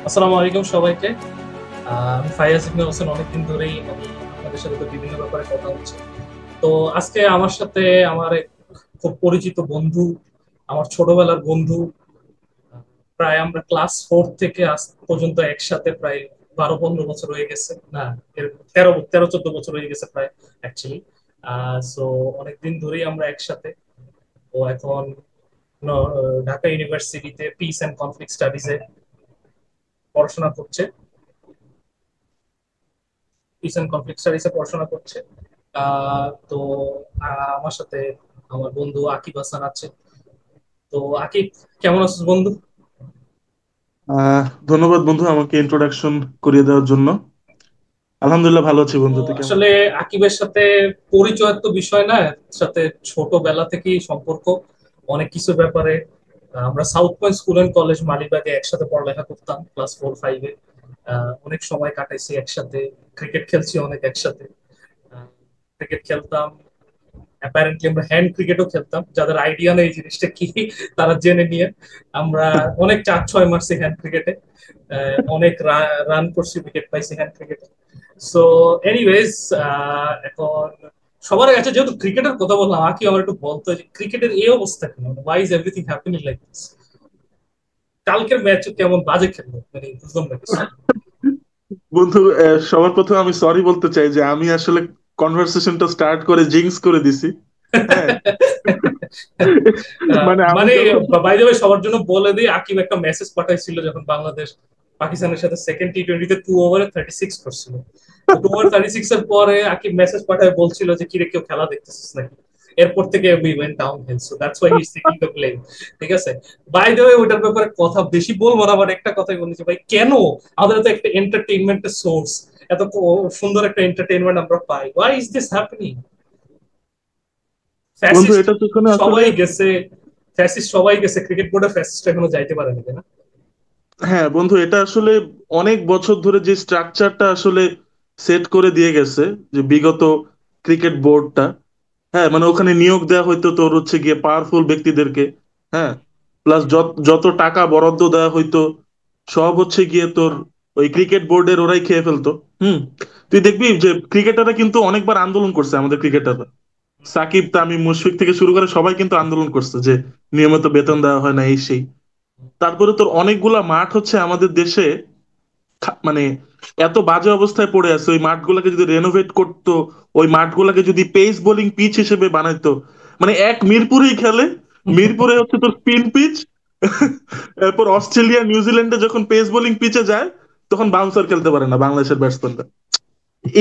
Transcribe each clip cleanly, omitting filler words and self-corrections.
আসসালামু আলাইকুম সবাইকে। আমি ফাইয়াজ ইবনে হোসেন। অনেকদিন ধরেই আপনাদের সাথে তো বিভিন্ন ব্যাপারে কথা হচ্ছে। তো আজকে আমার সাথে আমার এক খুব পরিচিত বন্ধু, আমার ছোটবেলার বন্ধু। প্রায় আমরা ক্লাস 4 থেকে আজ পর্যন্ত একসাথে প্রায় 12-15 বছর হয়ে গেছে, না এর 13-14 বছর হয়ে গেছে প্রায় অ্যাকচুয়ালি। সো অনেকদিন ধরেই আমরা একসাথে। ও এখন ঢাকা ইউনিভার্সিটিতে পিস অ্যান্ড কনফ্লিক্ট স্টাডিজে পড়াশোনা করছে। পিস এন্ড কনফ্লিক্ট স্টাডিজে পড়াশোনা করছে। তো আমার সাথে আমার বন্ধু আকিব হাসান আছে। তো আকিব, কেমন আছিস বন্ধু? আহ ধন্যবাদ বন্ধু আমাকে ইন্ট্রোডাকশন করিয়ে দেওয়ার জন্য। আলহামদুলিল্লাহ ভালো আছি তো বন্ধু, তুই কেমন আসলে আছিস? আকিবের সাথে পরিচয়ের তো বিষয় না, এর সাথে ছোটবেলা থেকেই সম্পর্ক অনেক কিছুর ব্যাপারে। আমরা south point school and college মালিবাগে একসাথে পড়ালেখা করতাম ক্লাস 4-5-এ। অনেক সময় কাটাইছি একসাথে, ক্রিকেট খেলছি অনেক একসাথে। ক্রিকেট খেলতাম, অ্যাপারেন্টলি আমরা হ্যান্ড ক্রিকেটও খেলতাম। যাদের আইডিয়া নেই এই জিনিসটা কি, তারা জেনে নিয়ে। আমরা অনেক 4-6 মারছি হ্যান্ড ক্রিকেটে, অনেক রান করছি, উইকেট পাইছি হ্যান্ড ক্রিকেটে। সো এনিওয়েজ, এখন সবার কাছে যেহেতু ক্রিকেটের কথা বললাম, আকি আমার একটু বলতো যে ক্রিকেটের এই অবস্থা কেন, why is everything happening like this? কালকের ম্যাচ কেমন বাজে খেললো, মানে বুঝলাম না কিছু। বন্ধু, সবার প্রথমে আমি সরি বলতে চাই যে আমি আসলে কনভারসেশনটা স্টার্ট করে জিংস করে দিছি। হ্যাঁ। মানে আমি মানে যখন বাই দ্য ওয়ে, সবার জন্য বলে দিই, আকিব একটা মেসেজ পাঠাইছিল যখন বাংলাদেশ পাকিস্তানের সাথে সেকেন্ড টি-20-তে 2 ওভারে 36 করছিল। তো 2 ওভার 36 এর পরে আকিব মেসেজ পাঠায় বলছিল যে কিরে, কেউ খেলা দেখতেছিস নাকি? এরপর থেকে we went down hill, so that's why he is taking the blame. ঠিক আছে। বাই দ্য ওয়ে, ওটার ব্যাপারে কথা বেশি বলবো না, বাট একটা কথাই বলেছি ভাই, কেন আমাদের তো একটা এন্টারটেইনমেন্টের সোর্স, এত সুন্দর একটা এন্টারটেইনমেন্ট আমরা পাই, হোয়াই ইজ দিস হ্যাপেনিং? বন্ধু ফ্যাসিস্ট এটা পিছনে আসলে সবাই গেছে, ফ্যাসিস্ট সবাই গেছে, ক্রিকেট বোর্ডে ফ্যাসিস্ট এখনো যাইতে পারেনি, তাই না? হ্যাঁ বন্ধু, এটা আসলে অনেক বছর ধরে যে স্ট্রাকচারটা আসলে সেট করে দিয়ে গেছে, যে বিগত ক্রিকেট বোর্ডটা, হ্যাঁ মানে ওখানে নিয়োগ দেওয়া হইতো তোর হচ্ছে গিয়ে পাওয়ারফুল ব্যক্তিদেরকে। হ্যাঁ। প্লাস যত যত টাকা বরাদ্দ দেওয়া হইতো সব হচ্ছে গিয়ে তোর ওই ক্রিকেট বোর্ডের ওরাই খেয়ে ফেলতো। হুম। তুই দেখবি যে ক্রিকেটাররা কিন্তু অনেকবার আন্দোলন করছে, আমাদের ক্রিকেটাররা সাকিব তামিম মুশফিক থেকে শুরু করে সবাই কিন্তু আন্দোলন করছে যে নিয়মিত বেতন দেওয়া হয় না, এই সেই। তারপরে তোর অনেকগুলা মাঠ হচ্ছে আমাদের দেশে মানে এত বাজে অবস্থায় পড়ে আছে, ওই মাঠগুলোকে যদি রেনোভেট করতো, ওই মাঠগুলোকে যদি পেস বোলিং পিচ হিসেবে বানাইতো, মানে এক মিরপুরেই খেলে। মিরপুরে হচ্ছে তোর স্পিন পিচ। এরপর অস্ট্রেলিয়া নিউজিল্যান্ডে যখন পেস বোলিং পিচে যায় তখন বাউন্সার খেলতে পারে না বাংলাদেশের ব্যাটসম্যানরা।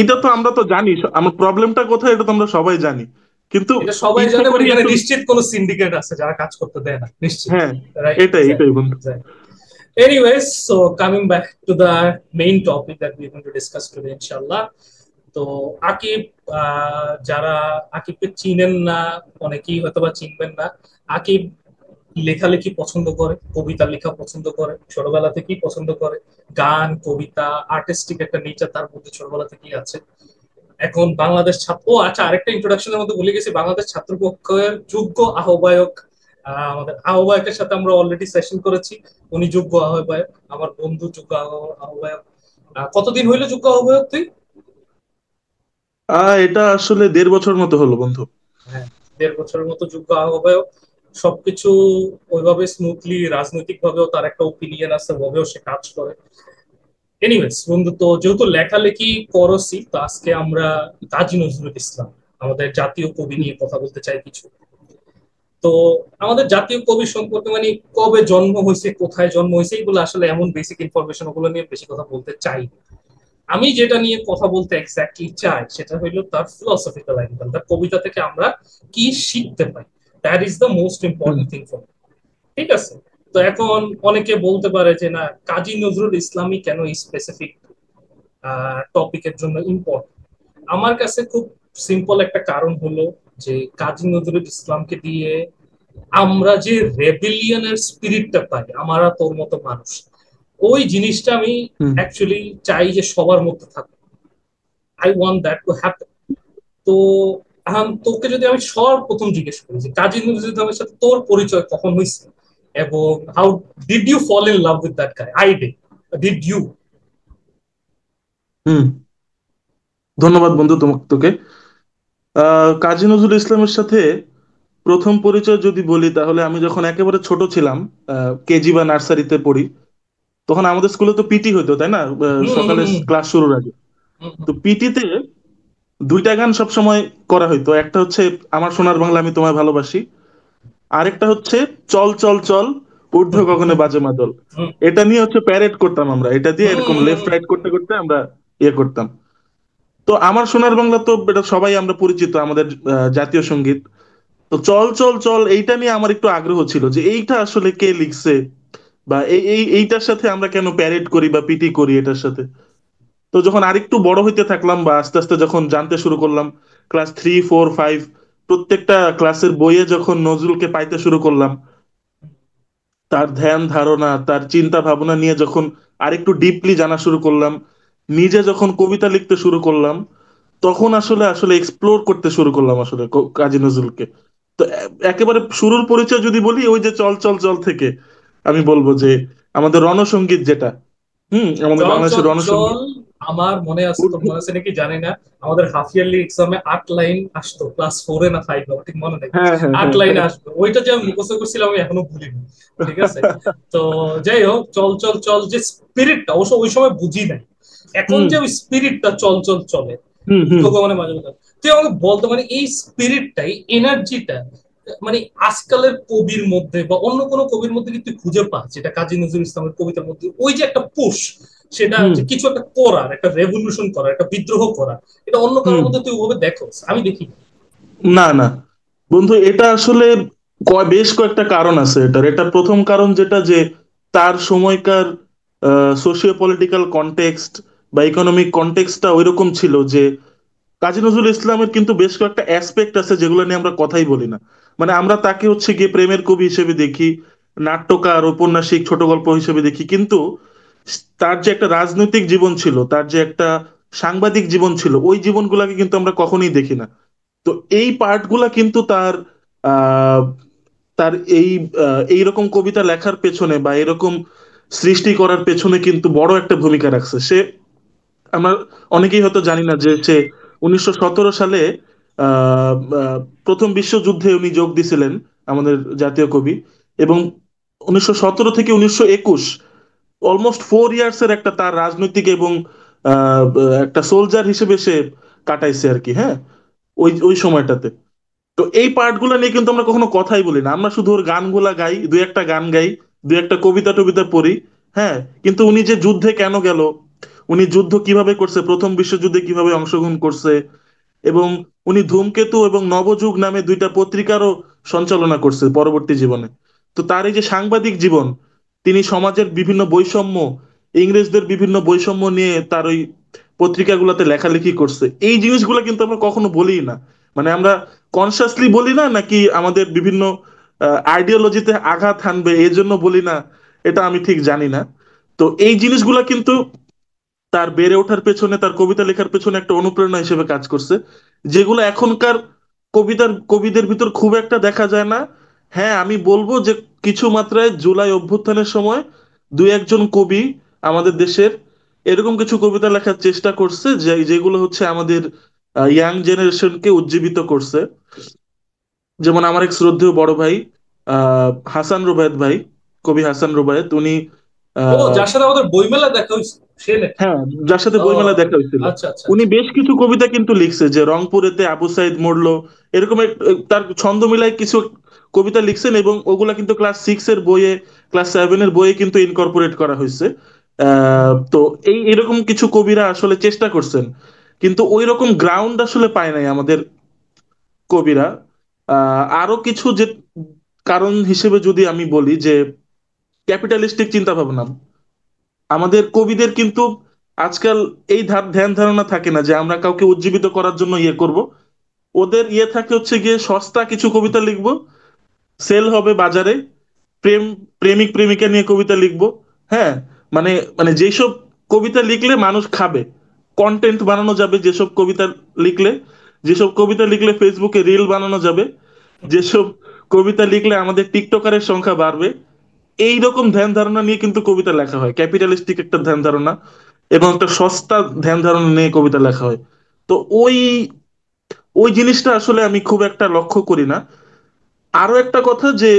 এটা তো আমরা তো জানি, আমার প্রবলেমটা কোথায় এটা তো আমরা সবাই জানি, কিন্তু এটা সবাই ইচ্ছা জানে, বাট করি এখানে একটু। নিশ্চিত কোন সিন্ডিকেট আছে যারা কাজ করতে দেয় না, নিশ্চিত। হ্যাঁ, রাইট। এটাই এটাই বন্ধু। Anyways, so coming back to the main topic that we're going to discuss today, inshallah. তো আকিব, যারা আকিবকে চিনেন না, অনেকেই হয়তো বা চিনবেন না। আকিব লেখালেখি পছন্দ করে, কবিতা লেখা পছন্দ করে, ছোটবেলা থেকেই পছন্দ করে। গান, কবিতা, আর্টিস্টিক একটা নেচার তার মধ্যে ছোটবেলা থেকেই আছে। এখন বাংলাদেশ ছাত্র, ও আচ্ছা, আরেকটা ইন্ট্রোডাকশনের মধ্যে ভুলে গেছি, বাংলাদেশ ছাত্রপক্ষের যোগ্য আহ্বায়ক। আমাদের আহ্বায়কের সাথে আমরা অলরেডি সেশন করেছি। উনি যোগ্য আহ্বায়ক, আমার বন্ধু যোগ্য আহ্বায়ক। কতদিন হইলো যোগ্য আহ্বায়ক তুই? এটা আসলে 1.5 বছর মতো হলো বন্ধু। হ্যাঁ, 1.5 বছরের মতো যোগ্য আহ্বায়ক। সবকিছু ওইভাবে স্মুথলি, রাজনৈতিক ভাবেও তার একটা ওপিনিয়ন আছে, ওভাবেও সে কাজ করে। এনিওয়েজ বন্ধু, তো যেহেতু লেখালেখি করছি, তো আজকে আমরা কাজী নজরুল ইসলাম, আমাদের জাতীয় কবি, নিয়ে কথা বলতে চাই কিছু। তো আমাদের জাতীয় কবি সম্পর্কে, মানে কবে জন্ম হয়েছে, কোথায় জন্ম হয়েছে, এগুলো আসলে এমন বেসিক ইনফরমেশন, ওগুলো নিয়ে বেশি কথা বলতে চাই না। আমি যেটা নিয়ে কথা বলতে এক্স্যাক্টলি চাই সেটা হইলো তার ফিলোসফিক্যাল অ্যাঙ্গেল, তার কবিতা থেকে আমরা কি শিখতে পাই। That is the most hmm. Important thing for. ঠিক আছে। তো এখন অনেকে বলতে পারে যে না, কাজী নজরুল ইসলামই কেন এই স্পেসিফিক টপিকের জন্য ইম্পর্টেন্ট। আমার কাছে খুব সিম্পল একটা কারণ হলো যে কাজী নজরুল ইসলামকে দিয়ে আমরা যে রেবেলিয়নের স্পিরিটটা পাই, আমরা তোর মতো মানুষ, ওই জিনিসটা আমি হুম। অ্যাকচুয়ালি চাই যে সবার মধ্যে থাকুক। I want that to happen. তো এখন তোকে যদি আমি সর্বপ্রথম জিজ্ঞেস করি যে কাজী নজরুল ইসলামের সাথে তোর পরিচয় কখন হয়েছে, এবং how did you fall in love with that guy? I did. Did you? Hmm. ধন্যবাদ বন্ধু তোকে। কাজী নজরুল ইসলামের সাথে প্রথম পরিচয় যদি বলি, তাহলে আমি যখন একেবারে ছোট ছিলাম, কেজি বা নার্সারিতে পড়ি, তখন আমাদের স্কুলে তো পিটি হতো, তাই না? হুম হুম সকালে হুম ক্লাস শুরুর আগে। হুম তো হুম পিটিতে দুইটা গান সব সময় করা হইতো। একটা হচ্ছে আমার সোনার বাংলা আমি তোমায় ভালোবাসি, আরেকটা হচ্ছে চল চল চল ঊর্ধ্ব হুম গগনে বাজে মাদল। হুম এটা নিয়ে হচ্ছে প্যারেড করতাম আমরা, এটা দিয়ে হুম এরকম হুম লেফট হুম রাইট করতে করতে আমরা ইয়ে করতাম। তো আমার সোনার বাংলা তো এটা সবাই আমরা পরিচিত, আমাদের জাতীয় সঙ্গীত। তো চল চল চল এইটা নিয়ে আমার একটু আগ্রহ ছিল যে এইটা আসলে কে লিখছে, বা এইটার সাথে আমরা কেন প্যারেড করি বা পিটি করি এটার সাথে। তো যখন আরেকটু বড় হইতে থাকলাম বা আস্তে আস্তে যখন জানতে শুরু করলাম, ক্লাস 3 4 5, প্রত্যেকটা ক্লাসের বইয়ে যখন নজরুলকে পাইতে শুরু করলাম, তার ধ্যান ধারণা তার চিন্তা ভাবনা নিয়ে যখন আরেকটু ডিপলি জানা শুরু করলাম, নিজে যখন কবিতা লিখতে শুরু করলাম, তখন আসলে আসলে এক্সপ্লোর করতে শুরু করলাম আসলে কাজী নজরুলকে। তো একেবারে শুরুর পরিচয় যদি বলি, ওই যে চল চল চল থেকে আমি বলবো যে আমাদের রণসঙ্গীত যেটা, আমাদের চল চল বাংলাদেশের রণসঙ্গীত। চল। আমার মনে আছে, তোর মনে আছে নাকি জানি না, আমাদের হাফ ইয়ারলি এক্সামে 8 লাইন আসতো, ক্লাস 4-এ না 5-এ, আমার ঠিক মনে নেই। হ্যাঁ, হ্যাঁ, আট হ্যাঁ, লাইনে হ্যাঁ। আসবে, ওইটা যে আমি মুখস্থ করছিলাম আমি এখনো ভুলিনি। ঠিক আছে। তো যাই হোক, চল চল চল যে স্পিরিটটা অবশ্য ওই সময় বুঝি নাই, এখন হুম, যে ওই স্পিরিটটা চল চল চলে হুম, হুম, ভগবানের মাঝে মাঝে, তুই আমাকে বলতো মানে এই স্পিরিটটাই, এনার্জিটা, মানে আজকালের কবির মধ্যে বা অন্য কোনো কবির মধ্যে কিন্তু তুই খুঁজে পাস, যেটা কাজী নজরুল ইসলামের কবিতার মধ্যে ওই যে একটা পুশ, সেটা হুম, যে কিছু একটা করার, একটা রেভলিউশন করা, একটা বিদ্রোহ করা, এটা অন্য কারোর হুম। মধ্যে তুই ওভাবে দেখো, আমি দেখি না। না, না বন্ধু, এটা আসলে বেশ কয়েকটা কারণ আছে এটার। এটা প্রথম কারণ যেটা, যে তার সময়কার সোশিও পলিটিক্যাল কনটেক্সট বা ইকোনমিক কনটেক্সটটা ওইরকম ছিল যে কাজী নজরুল ইসলামের কিন্তু বেশ কয়েকটা অ্যাসপেক্ট আছে যেগুলো নিয়ে আমরা কথাই বলি না। মানে আমরা তাকে হচ্ছে গিয়ে প্রেমের কবি হিসেবে দেখি, নাট্যকার, ঔপন্যাসিক, ছোট গল্প হিসেবে দেখি, কিন্তু তার যে একটা রাজনৈতিক জীবন ছিল, তার যে একটা সাংবাদিক জীবন ছিল, ওই জীবনগুলোকে কিন্তু আমরা কখনোই দেখি না। তো এই পার্টগুলা কিন্তু তার আহ তার এইরকম কবিতা লেখার পেছনে বা এরকম সৃষ্টি করার পেছনে কিন্তু বড় একটা ভূমিকা রাখছে সে। আমরা অনেকেই হয়তো জানি না যে সে 1917 সালে আহ আহ, প্রথম বিশ্বযুদ্ধে উনি যোগ দিছিলেন, আমাদের জাতীয় কবি। এবং 1917 থেকে 1921, অলমোস্ট 4 ইয়ার্স এর একটা তার রাজনৈতিক এবং আহ, একটা সোলজার হিসেবে সে কাটাইছে আর কি। হ্যাঁ, ওই ওই সময়টাতে। তো এই পার্টগুলো নিয়ে কিন্তু আমরা কখনো কথাই বলি না, আমরা শুধু ওর গানগুলা গাই, দুই একটা গান গাই, দুই একটা কবিতা টবিতা পড়ি। হ্যাঁ, কিন্তু উনি যে যুদ্ধে কেন গেল, উনি যুদ্ধ কিভাবে করছে, প্রথম বিশ্বযুদ্ধে কিভাবে অংশগ্রহণ করছে, এবং উনি ধূমকেতু এবং নবযুগ নামে দুইটা পত্রিকারও সঞ্চালনা করছে পরবর্তী জীবনে। তো তার এই যে সাংবাদিক জীবন, তিনি সমাজের বিভিন্ন বৈষম্য, ইংরেজদের বিভিন্ন বৈষম্য নিয়ে তার ওই পত্রিকাগুলোতে লেখালেখি করছে, এই জিনিসগুলো কিন্তু আমরা কখনো বলি না। মানে আমরা কনসিয়াসলি বলি না, নাকি আমাদের বিভিন্ন আইডিওলজিতে আঘাত হানবে এই জন্য বলি না, এটা আমি ঠিক জানি না। তো এই জিনিসগুলা কিন্তু তার বেড়ে ওঠার পেছনে, তার কবিতা লেখার পেছনে একটা অনুপ্রেরণা হিসেবে কাজ করছে, যেগুলো এখনকার কবিদের ভিতর খুব একটা দেখা যায় না। হ্যাঁ, আমি বলবো যে কিছু মাত্রায় জুলাই অভ্যুত্থানের সময় দুই একজন কবি আমাদের দেশের এরকম কিছু কবিতা লেখার চেষ্টা করছে, যেগুলো হচ্ছে আমাদের ইয়াং জেনারেশনকে উজ্জীবিত করছে। যেমন আমার এক শ্রদ্ধেয় বড় ভাই, হাসান রুবায়েত ভাই, কবি হাসান রুবায়েত, উনি ও, যার সাথে আমাদের বইমেলা দেখা হয়েছে, সে নাকি? হ্যাঁ, যার সাথে ও, বইমেলা দেখা হয়েছিল। আচ্ছা আচ্ছা উনি আচ্ছা। বেশ কিছু কবিতা কিন্তু লিখছে, যে রংপুরেতে আবু সাইদ মরলো, এরকম তার ছন্দ মিলায় কিছু কবিতা লিখছেন, এবং ওগুলা কিন্তু ক্লাস 6 এর বইয়ে, ক্লাস 7 এর বইয়ে কিন্তু ইনকর্পোরেট করা হয়েছে। তো এরকম কিছু কবিরা আসলে চেষ্টা করছেন, কিন্তু ওই রকম গ্রাউন্ড আসলে পায় নাই আমাদের কবিরা। আরো কিছু যে কারণ হিসেবে যদি আমি বলি, যে ক্যাপিটালিস্টিক চিন্তা ভাবনা, আমাদের কবিদের কিন্তু আজকাল এই ধ্যান ধারণা থাকে না যে আমরা কাউকে উজ্জীবিত করার জন্য ইয়ে করব। ওদের ইয়ে থাকে হচ্ছে গিয়ে সস্তা কিছু কবিতা লিখবো, সেল হবে বাজারে, প্রেম, প্রেমিক প্রেমিকা নিয়ে কবিতা লিখবো। হ্যাঁ, মানে মানে যেসব কবিতা লিখলে মানুষ খাবে, কন্টেন্ট বানানো যাবে, যেসব কবিতা লিখলে ফেসবুকে রিল বানানো যাবে, যেসব কবিতা লিখলে আমাদের টিকটকারের সংখ্যা বাড়বে, এইরকম ধ্যান ধারণা নিয়ে কিন্তু কবিতা লেখা হয়, ক্যাপিটালিস্টিক একটা ধ্যান ধারণা এবং একটা সস্তা ধ্যান ধারণা নিয়ে কবিতা লেখা হয়। তো ওই ওই জিনিসটা আসলে আমি খুব একটা লক্ষ্য করি না। আরো একটা কথা যে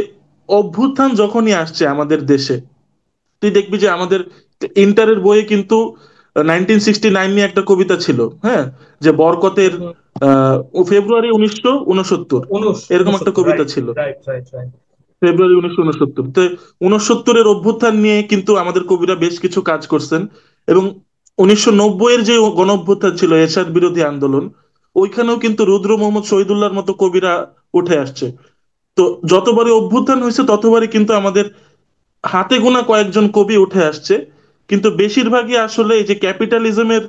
অভ্যুত্থান যখনই আসছে আমাদের দেশে, তুই দেখবি যে আমাদের ইন্টারের বইয়ে কিন্তু 1969 নিয়ে একটা কবিতা ছিল, হ্যাঁ, যে বরকতের ফেব্রুয়ারি 1969 এরকম একটা কবিতা রাইট, ছিল। Right, right, right. ফেব্রুয়ারি 1969 তো 69-এর অভ্যুত্থান নিয়ে কিন্তু আমাদের কবিরা বেশ কিছু কাজ করছেন। এবং 1990-এর যে গণ অভ্যুত্থান ছিল, এরশাদ বিরোধী আন্দোলন, ওইখানেও কিন্তু রুদ্র মোহাম্মদ শহীদুল্লাহর মতো কবিরা উঠে আসছে। তো যতবারই অভ্যুত্থান হয়েছে ততবারই কিন্তু আমাদের হাতে গোনা কয়েকজন কবি উঠে আসছে। কিন্তু বেশিরভাগই আসলে এই যে ক্যাপিটালিজমের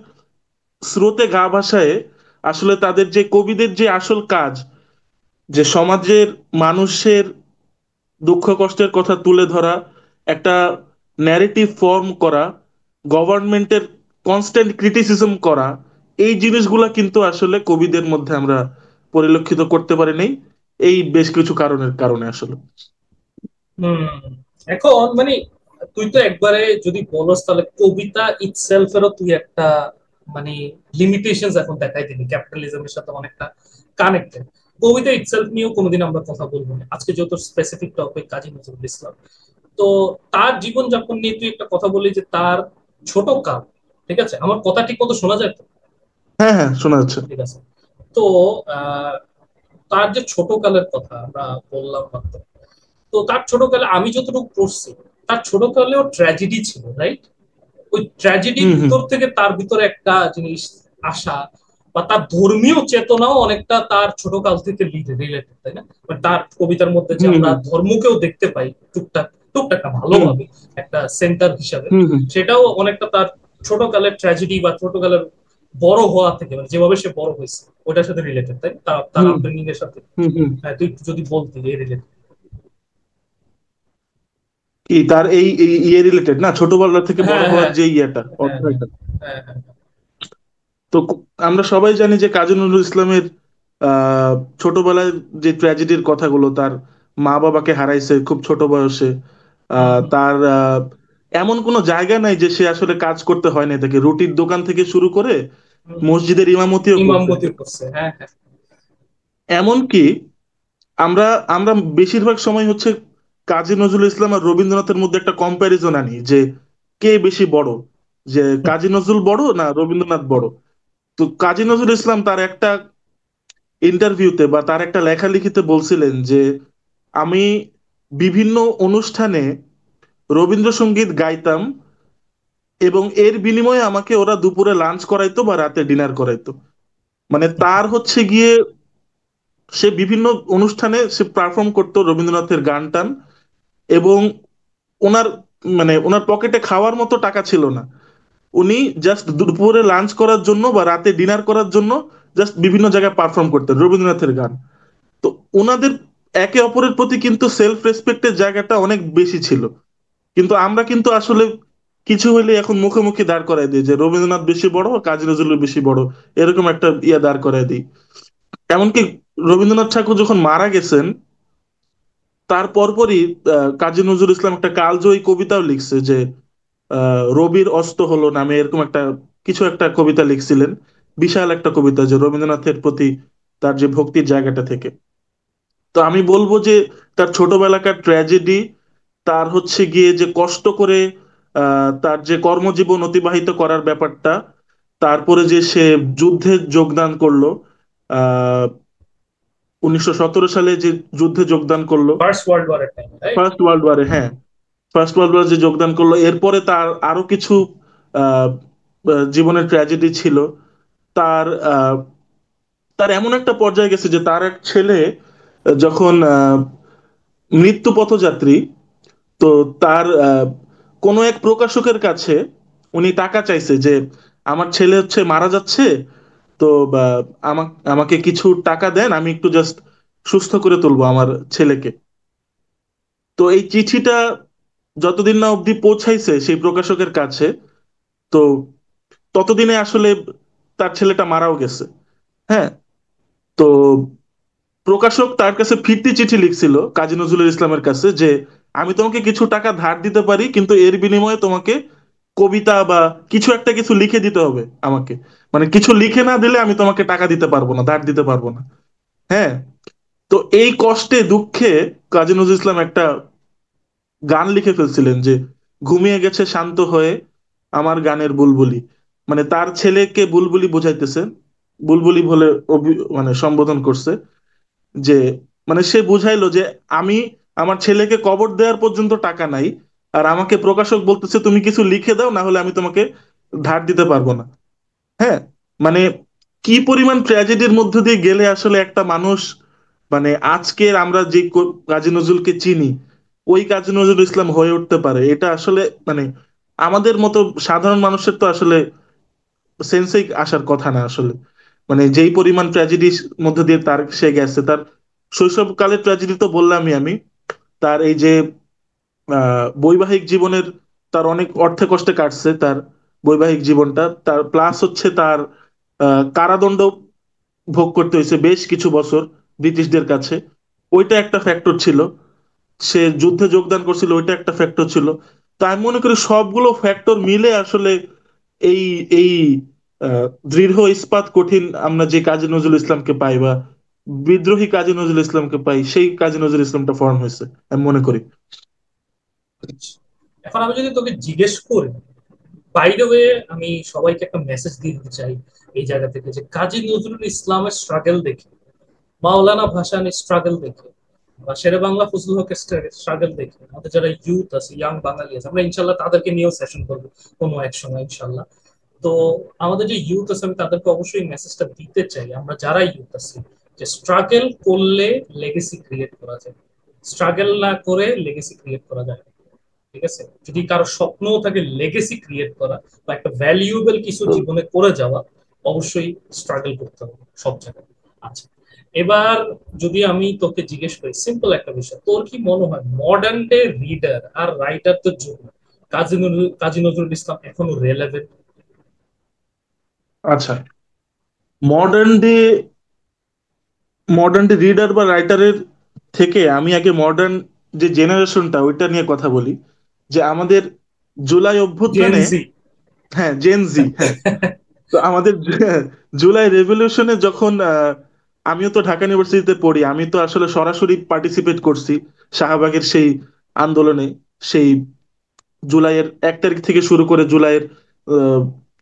স্রোতে গা ভাসায়, আসলে তাদের যে কবিদের যে আসল কাজ, যে সমাজের মানুষের দুঃখ কষ্টের কথা তুলে ধরা, একটা ন্যারেটিভ ফর্ম করা, গভর্নমেন্টের কনস্ট্যান্ট ক্রিটিসিজম করা, এই জিনিসগুলা কিন্তু আসলে কবিদের মধ্যে আমরা পরিলক্ষিত করতে পারি নাই, এই বেশ কিছু কারণের কারণে আসলে। হম। এখন মানে তুই তো একবারে যদি বলস তাহলে কবিতা ইটসেলফ এরও তুই একটা মানে লিমিটেশন এখন দেখাই দিবি, ক্যাপিটালিজমের সাথে অনেকটা কানেক্টেড। কবিতা ইটসেলফ নিয়েও কোনোদিন আমরা কথা বলবো না, আজকে যেহেতু স্পেসিফিক টপিক কাজী নজরুল ইসলাম। তো তার জীবনযাপন নিয়ে তুই একটা কথা বলি যে তার ছোট কাল, ঠিক আছে, আমার কথা ঠিক মতো শোনা যায় তো? হ্যাঁ, হ্যাঁ, শোনা যাচ্ছে। ঠিক আছে। তো আহ তার যে ছোট কালের কথা আমরা বললাম মাত্র, তো তার ছোটকালে আমি যতটুকু পড়ছি, তার ছোটকালেও ট্র্যাজেডি ছিল, রাইট? ওই ট্র্যাজেডির হুম, হুম, ভিতর থেকে তার ভিতরে একটা জিনিস আসা, বা তার ধর্মীয় চেতনাও অনেকটা তার ছোট কাল থেকে রিলেটেড, তাই না? মানে তার কবিতার মধ্যে যে হুম, আমরা হুম, ধর্মকেও দেখতে পাই টুকটাক, টুকটাক না, হুম, ভালোভাবে একটা সেন্টার হিসাবে, হুম, হুম, সেটাও অনেকটা তার ছোটকালের ট্র্যাজেডি বা ছোটকালের বড় হওয়া থেকে, মানে যেভাবে সে বড় হয়েছে ওটার সাথে রিলেটেড, তাই তার তার হুম, আপব্রিঙ্গিং এর সাথে। হুম, হুম। হ্যাঁ, তুই একটু যদি বলতি এই রিলেটেড। কি তার এই এই ইয়ে রিলেটেড না, ছোটবেলা থেকে বড় হ্যাঁ, হওয়ার হ্যাঁ, যে ইয়েটা, হ্যাঁ, হ্যাঁ, অধ্যায়টা। হ্যাঁ, হ্যাঁ, তো আমরা সবাই জানি যে কাজী নজরুল ইসলামের আহ ছোটবেলায় যে ট্র্যাজেডির কথাগুলো, তার মা বাবাকে হারাইছে খুব ছোট বয়সে। হুম, হুম, তার এমন কোনো জায়গা নাই যে সে আসলে কাজ করতে হয় না, তাকে রুটির দোকান থেকে শুরু করে হুম, হুম। মসজিদের ইমামতিও করছে। ইমামতি করছে, হ্যাঁ, হ্যাঁ। এমনকি আমরা আমরা বেশিরভাগ সময় হচ্ছে কাজী নজরুল ইসলাম আর রবীন্দ্রনাথের মধ্যে একটা কম্প্যারিজন আনি যে কে বেশি বড়, যে কাজী নজরুল বড় না রবীন্দ্রনাথ বড়। তো কাজী নজরুল ইসলাম তার একটা ইন্টারভিউতে বা তার একটা লেখালেখিতে বলছিলেন যে আমি বিভিন্ন অনুষ্ঠানে রবীন্দ্রসঙ্গীত গাইতাম এবং এর বিনিময়ে আমাকে ওরা দুপুরে লাঞ্চ করাইতো বা রাতে ডিনার করাইতো। মানে তার হচ্ছে গিয়ে সে বিভিন্ন অনুষ্ঠানে সে পারফর্ম করতো রবীন্দ্রনাথের গান টান, এবং ওনার মানে ওনার পকেটে খাওয়ার মতো টাকা ছিল না। উনি জাস্ট দুপুরে লাঞ্চ করার জন্য বা রাতে ডিনার করার জন্য জাস্ট বিভিন্ন জায়গায় পারফর্ম করতেন রবীন্দ্রনাথের গান। তো ওনাদের একে অপরের প্রতি কিন্তু সেলফ রেসপেক্টের জায়গাটা অনেক বেশি ছিল। কিন্তু আমরা কিন্তু আসলে কিছু হইলে এখন মুখে মুখে দাঁড় করাই দিই যে রবীন্দ্রনাথ বেশি বড়, কাজী নজরুল বেশি বড়, এরকম একটা ইয়া দাঁড় করাই দিই। এমনকি রবীন্দ্রনাথ ঠাকুর যখন মারা গেছেন তার পরপরই কাজী নজরুল ইসলাম একটা কালজয়ী কবিতাও লিখছে যে রবির অস্ত হলো নামে, এরকম একটা কিছু একটা কবিতা লিখছিলেন। বিশাল একটা কবিতা যে রবীন্দ্রনাথের প্রতি তার যে ভক্তির জায়গাটা থেকে। তো আমি বলবো যে তার ছোটবেলাকার ট্র্যাজেডি, তার হচ্ছে গিয়ে যে কষ্ট করে তার যে কর্মজীবন অতিবাহিত করার ব্যাপারটা, তারপরে যে সে যুদ্ধে যোগদান করলো, আহ 1917 সালে যে যুদ্ধে যোগদান করলো, ফার্স্ট ওয়ার্ল্ড ওয়ারের টাইম, রাইট? ফার্স্ট ওয়ার্ল্ড ওয়ারে, হ্যাঁ, ফার্স্ট ওয়ার্ল্ড ওয়ার যে যোগদান করলো, এরপরে তার আরো কিছু আহ, জীবনের ট্র্যাজেডি ছিল। তার তার এমন একটা পর্যায়ে গেছে যে তার এক ছেলে যখন মৃত্যু পথযাত্রী, তো তার কোনো এক প্রকাশকের কাছে উনি টাকা চাইছে যে আমার ছেলে হচ্ছে মারা যাচ্ছে, তো বা আমাকে কিছু টাকা দেন, আমি একটু জাস্ট সুস্থ করে তুলবো আমার ছেলেকে। তো এই চিঠিটা যতদিন না অবধি পৌঁছাইছে সেই প্রকাশকের কাছে, তো ততদিনে আসলে তার ছেলেটা মারাও গেছে। হ্যাঁ। তো প্রকাশক তার কাছে ফিরতি চিঠি লিখছিল কাজী নজরুল ইসলামের কাছে যে আমি তোমাকে কিছু টাকা ধার দিতে পারি, কিন্তু এর বিনিময়ে তোমাকে কবিতা বা কিছু একটা কিছু লিখে দিতে হবে আমাকে। মানে কিছু লিখে না দিলে আমি তোমাকে টাকা দিতে পারবো না, ধার দিতে পারবো না। হ্যাঁ। তো এই কষ্টে দুঃখে কাজী নজরুল ইসলাম একটা গান লিখে ফেলছিলেন যে, ঘুমিয়ে গেছে শান্ত হয়ে আমার গানের বুলবুলি। মানে তার ছেলেকে বুলবুলি বোঝাইতেছেন, বুলবুলি বলে মানে সম্বোধন করছে। যে মানে সে বুঝাইলো যে আমি, আমার ছেলেকে কবর দেওয়ার পর্যন্ত টাকা নাই, আর আমাকে প্রকাশক বলতেছে তুমি কিছু লিখে দাও, না হলে আমি তোমাকে ধার দিতে পারবো না। হ্যাঁ। মানে কি পরিমাণ ট্র্যাজেডির মধ্য দিয়ে গেলে আসলে একটা মানুষ, মানে আজকের আমরা যে কাজী নজরুলকে চিনি ওই কাজী নজরুল ইসলাম হয়ে উঠতে পারে, এটা আসলে মানে আমাদের মতো সাধারণ মানুষের তো আসলে সেন্সেই আসার কথা না আসলে। মানে যেই পরিমাণ ট্র্যাজেডির মধ্যে দিয়ে তার সে গেছে, তার শৈশবকালের ট্র্যাজেডি তো বললামই আমি। তার এই যে বৈবাহিক জীবনের, তার অনেক অর্থে কষ্টে কাটছে তার বৈবাহিক জীবনটা, তার প্লাস হচ্ছে তার কারাদণ্ড ভোগ করতে হয়েছে বেশ কিছু বছর ব্রিটিশদের কাছে, ওইটা একটা ফ্যাক্টর ছিল। সে যুদ্ধে যোগদান করছিল, ওইটা একটা ফ্যাক্টর ছিল। তা আমি মনে করি সবগুলো ফ্যাক্টর মিলে আসলে এই এই দৃঢ় ইস্পাত কঠিন আমরা যে কাজী নজরুল ইসলামকে পাই, বা বিদ্রোহী কাজী নজরুল ইসলামকে পাই, সেই কাজী নজরুল ইসলামটা ফর্ম হয়েছে আমি মনে করি। আচ্ছা, এখন আমি যদি তোকে জিজ্ঞেস করি, বাই দ্য ওয়ে, আমি সবাইকে একটা মেসেজ দিয়ে দিতে চাই এই জায়গা থেকে, যে কাজী নজরুল ইসলামের স্ট্রাগল দেখে, মাওলানা ভাসানীর স্ট্রাগল দেখে, বা শেরে বাংলা ফজলুল হকের স্ট্রাগল দেখে, আমাদের যারা ইউথ আছে, ইয়াং বাঙালি আছে, আমরা ইনশাল্লাহ তাদেরকে নিয়েও সেশন করবো কোনো এক সময় ইনশাল্লাহ। তো আমাদের যে ইউথ আছে, আমি তাদেরকে অবশ্যই মেসেজটা দিতে চাই, আমরা যারা ইউথ আছি, যে স্ট্রাগল করলে লেগেসি ক্রিয়েট করা যায়, স্ট্রাগল না করে লেগেসি ক্রিয়েট করা যায় না। ঠিক আছে, যদি কারো স্বপ্নও থাকে লেগেসি ক্রিয়েট করা বা একটা ভ্যালুয়েবল কিছু জীবনে করে যাওয়া, অবশ্যই স্ট্রাগল করতে হবে সব জায়গায়। আচ্ছা, এবার যদি আমি তোকে জিজ্ঞেস করি সিম্পল একটা বিষয়, তোর কি মনে হয় মডার্ন ডে রিডার আর রাইটারদের জন্য কাজী নজরুল ইসলাম এখনো রেলেভেন্ট? আচ্ছা, modern day modern day reader বা রাইটারের থেকে আমি আগে মডার্ন যে জেনারেশনটা ওইটা নিয়ে কথা বলি। যে আমাদের জুলাই অভ্যুত্থানে, জেনজি। হ্যাঁ জেন জি, হ্যাঁ। তো আমাদের জুলাই রেভলিউশনে যখন আমিও তো ঢাকা ইউনিভার্সিটিতে পড়ি, আমি তো আসলে সরাসরি পার্টিসিপেট করছি শাহবাগের সেই আন্দোলনে। সেই জুলাইয়ের 1 তারিখ থেকে শুরু করে জুলাইয়ের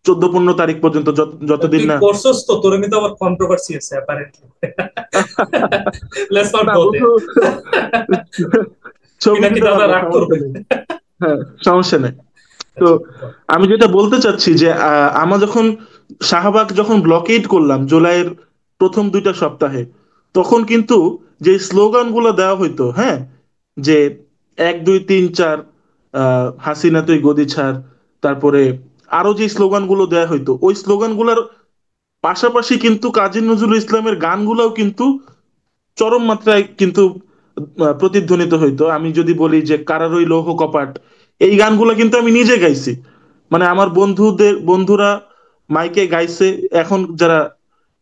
14-15 তারিখ পর্যন্ত, যতদিন তুই না। করছস তো, তোর কিন্তু আবার কন্ট্রোভার্সি আছে অ্যাপারেন্টলি। লেটস নট না গো বন্ধু, দেয়ার। কি ছবি নাকি দিতে দাদা পারবো, রাগ সমস্যা করবে? নেই। হ্যাঁ, সমস্যা নেই। তো আচ্ছা, বল। আমি যেটা বলতে চাচ্ছি যে আমরা যখন শাহবাগ যখন ব্লকেড করলাম জুলাইয়ের প্রথম 2টা সপ্তাহে, তখন কিন্তু যে স্লোগান গুলো দেওয়া হইতো, হ্যাঁ, যে 1 2 3 4, হাসিনা তুই গদি ছাড়, তারপরে আরো যে স্লোগান গুলো দেওয়া হইতো, ওই স্লোগান গুলার পাশাপাশি কিন্তু কাজী নজরুল ইসলামের গানগুলোও কিন্তু চরম মাত্রায় কিন্তু প্রতিধ্বনিত হইতো। আমি যদি বলি যে কারারই লৌহ কপাট, এই গানগুলো কিন্তু আমি নিজে গাইছি। মানে আমার বন্ধুরা মাইকে গাইছে। এখন যারা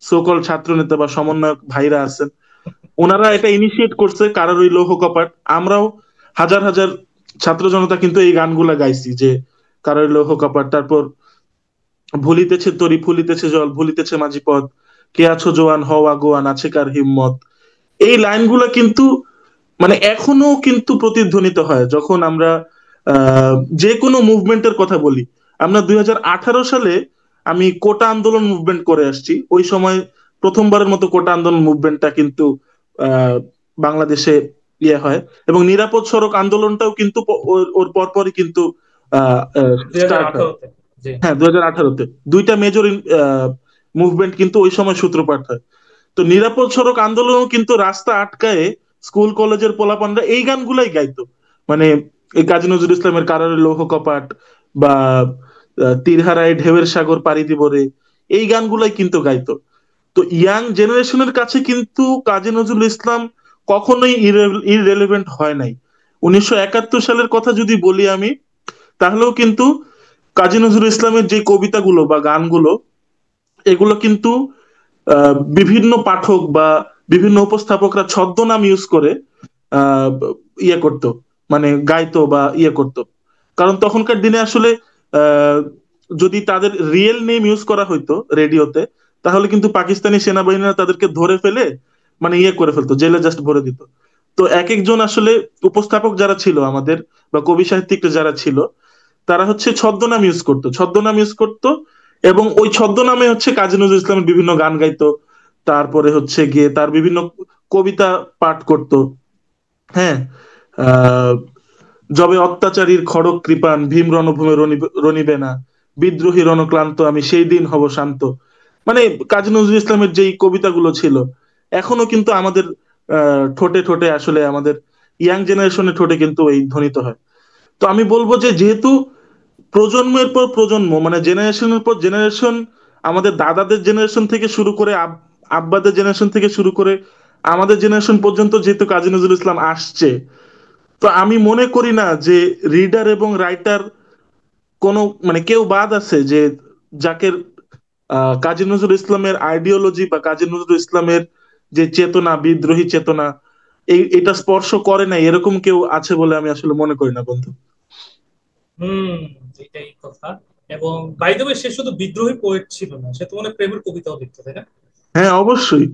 সকল ছাত্র নেতা বা সমন্বয়ক ভাইরা আছেন, ওনারা এটা ইনিশিয়েট করছে কারারই লৌহ কপাট। আমরাও হাজার হাজার ছাত্র জনতা কিন্তু এই গানগুলা গাইছি, যে কারারই লৌহ কপাট, তারপর ভুলিতেছে তরি ফুলিতেছে জল ভুলিতেছে মাঝি পথ, কে আছো জোয়ান হও আগোয়ান আছে কার হিম্মত। এই লাইনগুলা কিন্তু মানে এখনো কিন্তু প্রতিধ্বনিত হয় যখন আমরা আহ, যে কোনো মুভমেন্টের কথা বলি। আমরা 2018 সালে আমি কোটা আন্দোলন মুভমেন্ট করে আসছি, ওই সময় প্রথমবারের মতো কোটা আন্দোলন মুভমেন্টটা কিন্তু আহ, বাংলাদেশে ইয়ে হয়। এবং নিরাপদ সড়ক আন্দোলনটাও কিন্তু ওর ওর পরপরই কিন্তু দুই হাজার স্টার্ট হয়। আঠারোতে জি। হ্যাঁ, 2018-তে দুইটা মেজর মুভমেন্ট কিন্তু ওই সময় সূত্রপাত হয়। তো নিরাপদ সড়ক আন্দোলনও কিন্তু রাস্তা আটকায়ে স্কুল কলেজের পোলাপানরা এই গানগুলাই গাইতো। মানে এই কাজী নজরুল ইসলামের কারারে লৌহ কপাট, বা তীরহারায় ঢেউয়ের সাগর পাড়ি দিব রে, এই গানগুলাই কিন্তু গাইতো। তো ইয়াং জেনারেশনের কাছে কিন্তু কাজী নজরুল ইসলাম কখনোই ইররেলেভেন্ট হয় নাই। 1971 সালের কথা যদি বলি আমি, তাহলেও কিন্তু কাজী নজরুল ইসলামের যে কবিতাগুলো বা গানগুলো, এগুলো কিন্তু বিভিন্ন পাঠক বা বিভিন্ন উপস্থাপকরা ছদ্মনাম ইউজ করে আহ, ইয়ে করতো, মানে গাইতো বা ইয়ে করতো। কারণ তখনকার দিনে আসলে আহ, যদি তাদের রিয়েল নেম ইউজ করা হইতো রেডিওতে, তাহলে কিন্তু পাকিস্তানি সেনাবাহিনীরা তাদেরকে ধরে ফেলে মানে ইয়ে করে ফেলতো, জেলে জাস্ট ভরে দিত। তো এক একজন আসলে উপস্থাপক যারা ছিল আমাদের, বা কবি সাহিত্যিক যারা ছিল, তারা হচ্ছে ছদ্মনাম ইউজ করতো। এবং ওই ছদ্মনামে হচ্ছে কাজী নজরুল ইসলামের বিভিন্ন গান গাইতো, তারপরে হচ্ছে গিয়ে তার বিভিন্ন কবিতা পাঠ করতো। হ্যাঁ। আহ যবে অত্যাচারীর খড়গ কৃপান, ভীম রণভূমে রণিবে না, বিদ্রোহী রণক্লান্ত আমি সেই দিন হব শান্ত। মানে কাজী নজরুল ইসলামের যেই কবিতাগুলো ছিল, এখনো কিন্তু আমাদের ঠোঁটে ঠোঁটে আসলে আমাদের ইয়াং জেনারেশনের ঠোঁটে কিন্তু এই ধ্বনিত হয়। তো আমি বলবো যে যেহেতু প্রজন্মের পর প্রজন্ম, মানে জেনারেশনের পর জেনারেশন, আমাদের দাদাদের জেনারেশন থেকে শুরু করে আব্বাদের জেনারেশন থেকে শুরু করে আমাদের জেনারেশন পর্যন্ত যেহেতু কাজী নজরুল ইসলাম আসছে, তো আমি মনে করি না যে রিডার এবং রাইটার কোনো মানে কেউ বাদ আছে যে যাকে কাজী নজরুল ইসলামের আইডিওলজি বা কাজী নজরুল ইসলামের যে চেতনা, বিদ্রোহী চেতনা, এটা স্পর্শ করে না, এরকম কেউ আছে বলে আমি আসলে মনে করি না বন্ধু। হুম, এটাই কথা। এবং বাই দ্য ওয়ে, সে শুধু বিদ্রোহী পোয়েট ছিল না, সে তো মানে প্রেমের কবিতাও লিখতো, তাই না? হ্যাঁ, অবশ্যই।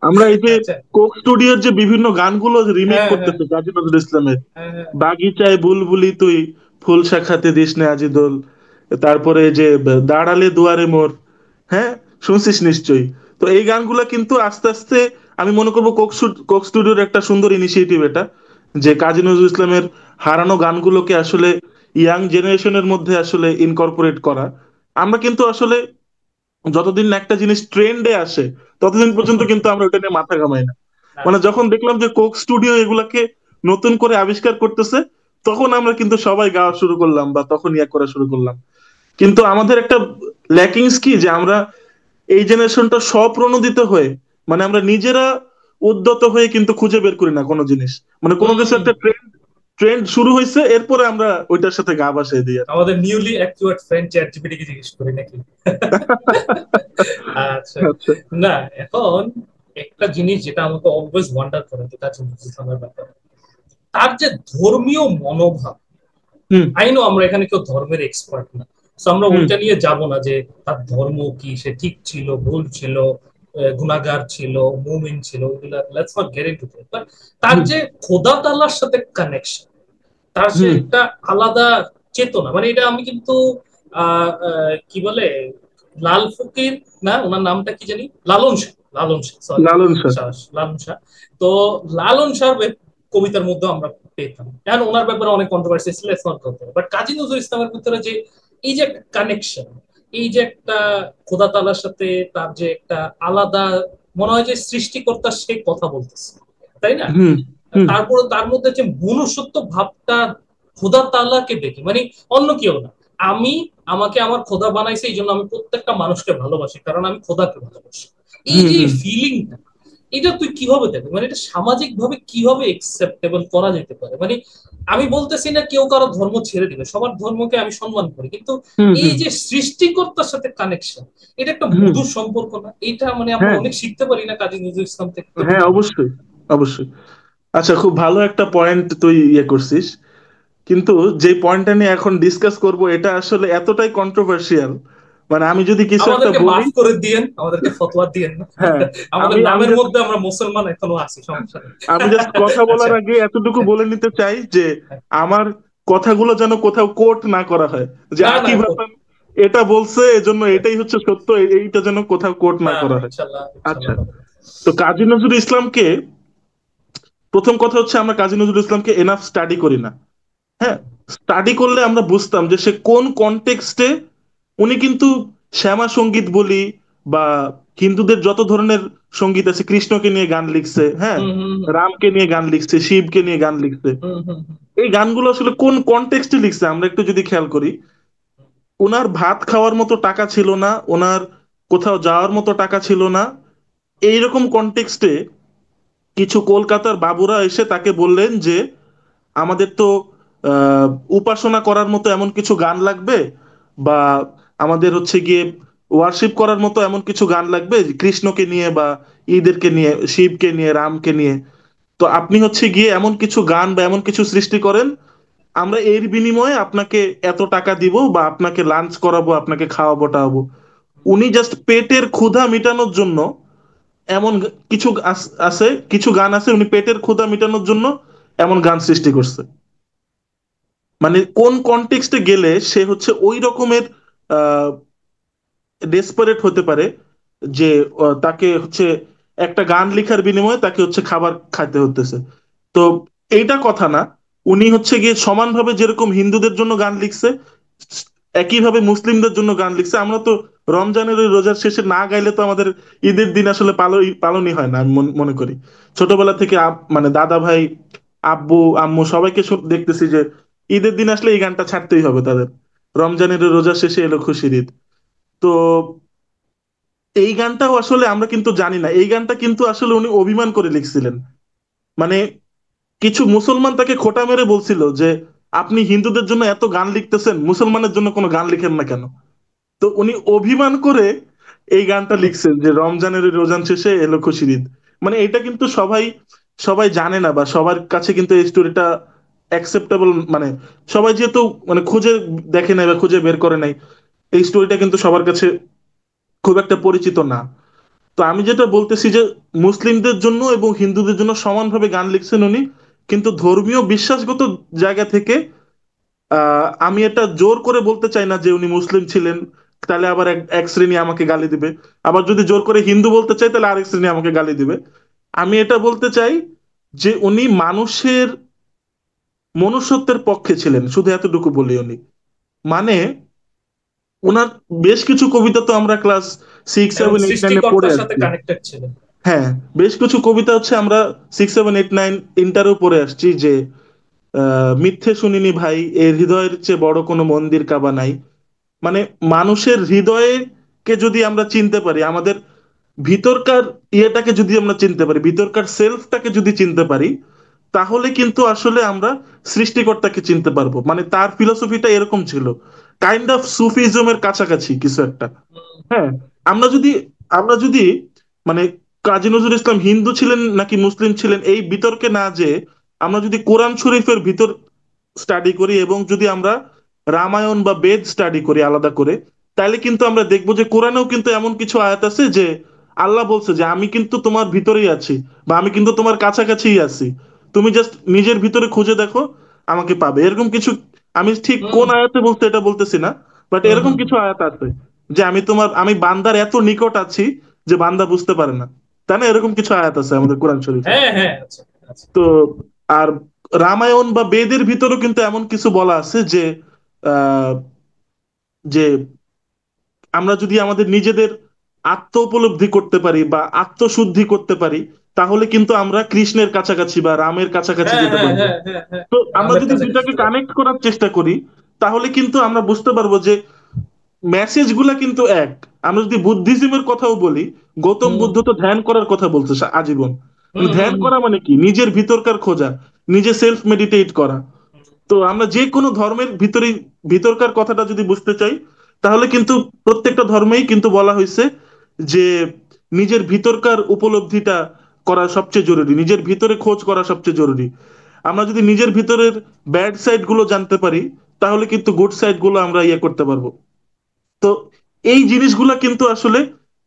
আমরা এই যে আচ্ছা। কোক স্টুডিওর যে বিভিন্ন গানগুলো রিমেক হ্যাঁ, হ্যাঁ, করতেছে কাজী নজরুল ইসলামের, হ্যাঁ, হ্যাঁ, বাগিচায় বুলবুলি তুই, ফুল শাখাতে দিস না আজি দোল, তারপরে যে দাঁড়ালে দুয়ারে মোর, হ্যাঁ, শুনছিস নিশ্চয়ই। তো এই গানগুলা কিন্তু আস্তে আস্তে আমি মনে করবো কোক স্টুডিওর একটা সুন্দর ইনিশিয়েটিভ এটা, যে কাজী নজরুল ইসলামের হারানো গানগুলোকে আসলে ইয়াং জেনারেশনের মধ্যে আসলে ইনকর্পোরেট করা। আমরা কিন্তু আসলে যতদিন না একটা জিনিস ট্রেন্ডে আসে, ততদিন পর্যন্ত কিন্তু আমরা ওটা নিয়ে মাথা ঘামাই না। হ্যাঁ। মানে আচ্ছা। যখন দেখলাম যে কোক স্টুডিও এগুলাকে নতুন করে আবিষ্কার করতেছে, তখন আমরা কিন্তু সবাই গাওয়া শুরু করলাম বা তখন ইয়া করা শুরু করলাম। কিন্তু আমাদের একটা ল্যাকিংস কি, যে আমরা এই জেনারেশনটা স্বপ্রণোদিত হয়ে, মানে আমরা নিজেরা উদ্যত হয়ে কিন্তু খুঁজে বের করি না কোনো জিনিস। মানে কোনো কিছু হুম, একটা ট্রেন্ড ট্রেন্ড শুরু হয়েছে, এরপরে আমরা ওইটার সাথে গা ভাসিয়ে দিই আর কি। আমাদের newly acquired friend ChatGPT কে জিজ্ঞেস করি নাকি? আচ্ছা। আচ্ছা। না, এখন একটা জিনিস যেটা আমাকে অলওয়েজ ওয়ান্ডার করে যে কাজী নজরুল ইসলামের ব্যাপারে, তার যে ধর্মীয় মনোভাব। হুম। আই নো আমরা এখানে কেউ ধর্মের এক্সপার্ট না, তো আমরা হুম। ওইটা নিয়ে যাব না যে তার ধর্ম কি, সে ঠিক ছিল, ভুল ছিল, গুনাহগার ছিল, মুমিন ছিল, ওগুলা let's not get into that. But তার হুম। যে খোদা তাআলার সাথে কানেকশন, তার সে হুম। একটা আলাদা চেতনা, মানে এটা আমি কিন্তু কি বলে, লাল ফকির, না ওনার নামটা কি জানি, লালন শাহ, লালন শাহ, সরি, লালন শাহ। লালন শাহ। তো লালন শাহ কবিতার মধ্যে আমরা পেতাম, কারণ ওনার ব্যাপারে অনেক কন্ট্রোভার্সি ছিল, বাট কাজী নজরুল ইসলামের ভিতরে যে এই যে একটা কানেকশন, এই যে একটা খোদা তাআলার সাথে তার যে একটা আলাদা, মনে হয় যে সৃষ্টিকর্তা সে কথা বলতেছে, তাই না? হুম। হুম। তারপরে তার মধ্যে যে মনুষ্যত্ব ভাবটা, খোদা তাআলাকে দেখি, মানে অন্য কেউ না, আমি, আমাকে আমার খোদা বানাইছে, এই জন্য আমি প্রত্যেকটা মানুষকে ভালোবাসি, কারণ আমি খোদাকে ভালোবাসি। এই হুম। যে হুম। ফিলিংটা, এটা তুই কিভাবে দেখবি, মানে এটা সামাজিক ভাবে কিভাবে একসেপ্টেবল করা যেতে পারে? মানে আমি বলতেছি না কেউ কারো ধর্ম ছেড়ে দিবে, সবার ধর্মকে আমি সম্মান করি, কিন্তু হুম। এই হুম। যে সৃষ্টিকর্তার সাথে কানেকশন, এটা একটা হুম। মধুর সম্পর্ক না? এটা মানে আমরা হ্যাঁ। অনেক শিখতে পারি না কাজী নজরুল ইসলাম থেকে, তোর কি হ্যাঁ, মনে হয়? অবশ্যই। অবশ্যই। আচ্ছা, খুব ভালো একটা পয়েন্ট তুই ইয়ে করছিস। কিন্তু যে পয়েন্টটা নিয়ে এখন ডিসকাস করব, এটা আসলে এতটাই কন্ট্রোভার্সিয়াল, মানে আমি যদি কিছু একটা আমাদেরকে বলি। মাফ করে দিয়েন, আমাদেরকে ফতোয়া দিয়েন না। হ্যাঁ। আমাদের আমি আমি নামের জাস্ট মধ্যে আমরা মুসলমান এখনো আছি, সমস্যা নেই। আমি জাস্ট কথা বলার আচ্ছা। আগে এতটুকু বলে নিতে চাই যে আমার কথাগুলো যেন কোথাও কোট না করা হয়, যে না, না, আকিব হাসান এটা বলছে এজন্য এটাই হচ্ছে সত্য, এইটা যেন কোথাও কোট না না, না, করা হয়। ইনশাল্লাহ, আচ্ছা। ইনশাল্লাহ হবে না। তো কাজী নজরুল ইসলামকে, প্রথম কথা হচ্ছে আমরা কাজী নজরুল ইসলামকে এনাফ স্টাডি করি না। হ্যাঁ। স্টাডি করলে আমরা বুঝতাম যে সে কোন কনটেক্সটে, উনি কিন্তু শ্যামা সঙ্গীত বলি বা হিন্দুদের যত ধরনের সঙ্গীত আছে, কৃষ্ণকে নিয়ে গান লিখছে, হ্যাঁ, হুম, হুম, রামকে নিয়ে গান লিখছে, শিবকে নিয়ে গান লিখছে। হুম, হুম, এই গানগুলো আসলে কোন কনটেক্সটে লিখছে আমরা একটু যদি খেয়াল করি, ওনার ভাত খাওয়ার মতো টাকা ছিল না, ওনার কোথাও যাওয়ার মতো টাকা ছিল না, এইরকম কনটেক্সটে কিছু কলকাতার বাবুরা এসে তাকে বললেন যে আমাদের তো আহ, উপাসনা করার মতো এমন কিছু গান লাগবে, বা আমাদের হচ্ছে গিয়ে ওয়ার্শিপ করার মতো এমন কিছু গান লাগবে, কৃষ্ণকে নিয়ে বা ঈদেরকে নিয়ে, শিবকে নিয়ে, রামকে নিয়ে। তো আপনি হচ্ছে গিয়ে এমন কিছু গান বা এমন কিছু সৃষ্টি করেন, আমরা এর বিনিময়ে আপনাকে এত টাকা দিব বা আপনাকে লাঞ্চ করাবো, আপনাকে খাওয়াবো টাওয়াবো। উনি জাস্ট পেটের ক্ষুধা মেটানোর জন্য এমন কিছু আছে, কিছু গান আছে উনি পেটের ক্ষুধা মেটানোর জন্য এমন গান সৃষ্টি করছে। মানে কোন কনটেক্সটে গেলে সে হচ্ছে ওই রকমের ডেসপারেট হতে পারে যে তাকে হচ্ছে একটা গান লেখার বিনিময়ে তাকে হচ্ছে খাবার খাইতে হতেছে। তো এইটা কথা না, উনি হচ্ছে গিয়ে সমানভাবে যেরকম হিন্দুদের জন্য গান লিখছে, একইভাবে মুসলিমদের জন্য গান লিখছে। আমরা তো রমজানের ওই রোজার শেষে না গাইলে তো আমাদের ঈদের দিন আসলে পালনই হয় না, আমি মনে করি। ছোটবেলা থেকে মানে দাদা ভাই, আব্বু আম্মু সবাইকে দেখতেছি যে ঈদের দিন আসলে এই গানটা ছাড়তেই হবে তাদের। রমজানের ওই রোজার শেষে এলো খুশির ঈদ। তো এই গানটাও আসলে আমরা কিন্তু জানি না, এই গানটা কিন্তু আসলে উনি অভিমান করে লিখছিলেন। মানে কিছু মুসলমান তাকে খোঁটা মেরে বলছিল যে আপনি হিন্দুদের জন্য এত গান লিখতেছেন, মুসলমানের জন্য কোনো গান লিখেন না কেন? তো উনি অভিমান করে এই গানটা লিখছেন যে রমজানের ওই রোজান শেষে এলো খুশির ঈদ। মানে এটা কিন্তু সবাই সবাই জানে না, বা সবার কাছে কিন্তু এই স্টোরিটা অ্যাকসেপ্টেবল, মানে সবাই যেহেতু মানে খুঁজে দেখে নাই বা খুঁজে বের করে নাই, এই স্টোরিটা কিন্তু সবার কাছে খুব একটা পরিচিত না। তো আমি যেটা বলতেছি যে মুসলিমদের জন্য এবং হিন্দুদের জন্য সমানভাবে গান লিখছেন উনি, কিন্তু ধর্মীয় বিশ্বাসগত জায়গা থেকে আমি এটা জোর করে বলতে চাই না যে উনি মুসলিম ছিলেন, তাহলে আবার এক এক শ্রেণী আমাকে গালি দিবে। আবার যদি জোর করে হিন্দু বলতে চাই তাহলে আরেক শ্রেণী আমাকে গালি দিবে। আমি এটা বলতে চাই যে উনি মানুষের মনুষ্যত্বের পক্ষে ছিলেন, শুধু এতটুকু বলি উনি। মানে ওনার বেশ কিছু কবিতা তো আমরা ক্লাস সিক্স এবং সেভেন এইট নাইনে পড়ে সৃষ্টিকর্তার সাথে আসছি। কানেক্টেড ছিলেন। হ্যাঁ, বেশ কিছু কবিতা হচ্ছে আমরা সিক্স সেভেন এইট নাইন ইন্টারও পড়ে আসছি যে মিথ্যে শুনিনি ভাই, এ হৃদয়ের চেয়ে বড় কোনো মন্দির কাবা নাই। মানে মানুষের হৃদয়ে কে যদি আমরা চিনতে পারি, আমাদের ভিতরকার ইয়েটাকে যদি আমরা চিনতে পারি, ভিতরকার সেলফটাকে যদি চিনতে পারি, তাহলে কিন্তু আসলে আমরা সৃষ্টিকর্তাকে চিনতে পারবো। মানে তার ফিলোসফিটা এরকম ছিল, কাইন্ড অফ সুফিজমের কাছাকাছি কিছু একটা। হ্যাঁ, আমরা যদি আমরা যদি মানে কাজী নজরুল ইসলাম হিন্দু ছিলেন নাকি মুসলিম ছিলেন এই বিতর্কে না যে, আমরা যদি কোরআন শরীফের ভিতর স্টাডি করি এবং যদি আমরা রামায়ণ বা বেদ স্টাডি করি আলাদা করে, তাহলে কিন্তু আমরা দেখবো যে কোরআনেও কিন্তু এমন কিছু আয়াত আছে যে আল্লাহ বলছে যে আমি কিন্তু তোমার ভিতরেই আছি, বা আমি কিন্তু তোমার কাছাকাছিই আছি, তুমি জাস্ট নিজের ভিতরে খুঁজে দেখো, আমাকে পাবে। এরকম কিছু, আমি ঠিক হুম কোন আয়াতে বলতে এটা বলতেছি না, বাট হুম এরকম হুম কিছু আয়াত আছে যে আমি বান্দার এত নিকট আছি যে বান্দা বুঝতে পারে না। তাই না? এরকম কিছু আয়াত আছে আমাদের কোরআন শরীফে। হ্যাঁ হ্যাঁ, আচ্ছা আচ্ছা। তো আর রামায়ণ বা বেদের ভিতরও কিন্তু এমন কিছু বলা আছে যে আহ, যে আমরা যদি আমাদের নিজেদের আত্ম উপলব্ধি করতে পারি বা আত্মশুদ্ধি করতে পারি, তাহলে কিন্তু আমরা কৃষ্ণের কাছাকাছি বা রামের কাছাকাছি হ্যাঁ যেতে হ্যাঁ পারবো। হ্যাঁ হ্যাঁ হ্যাঁ, তো আমরা রামের যদি কাছাকাছি দুইটাকে যেতে পারবো। কানেক্ট করার চেষ্টা করি, তাহলে কিন্তু আমরা বুঝতে পারবো যে মেসেজ গুলা কিন্তু এক। আমরা যদি বুদ্ধিজমের কথাও বলি, গৌতম হুম বুদ্ধ তো ধ্যান করার কথা বলছে আজীবন। হুম হুম ধ্যান হুম করা মানে কি? নিজের ভিতরকার খোঁজা, নিজে সেলফ মেডিটেট করা। তো আমরা যে কোনো ধর্মের ভিতরকার কথাটা যদি বুঝতে চাই, তাহলে কিন্তু প্রত্যেকটা ধর্মেই কিন্তু বলা হয়েছে যে নিজের ভিতরকার উপলব্ধিটা করা সবচেয়ে জরুরি, নিজের ভিতরে খোঁজ করা সবচেয়ে জরুরি। আমরা যদি নিজের ভিতরের ব্যাড সাইড গুলো জানতে পারি, তাহলে কিন্তু গুড সাইড গুলো আমরা ইয়ে করতে পারবো। তো এই জিনিসগুলা কিন্তু আসলে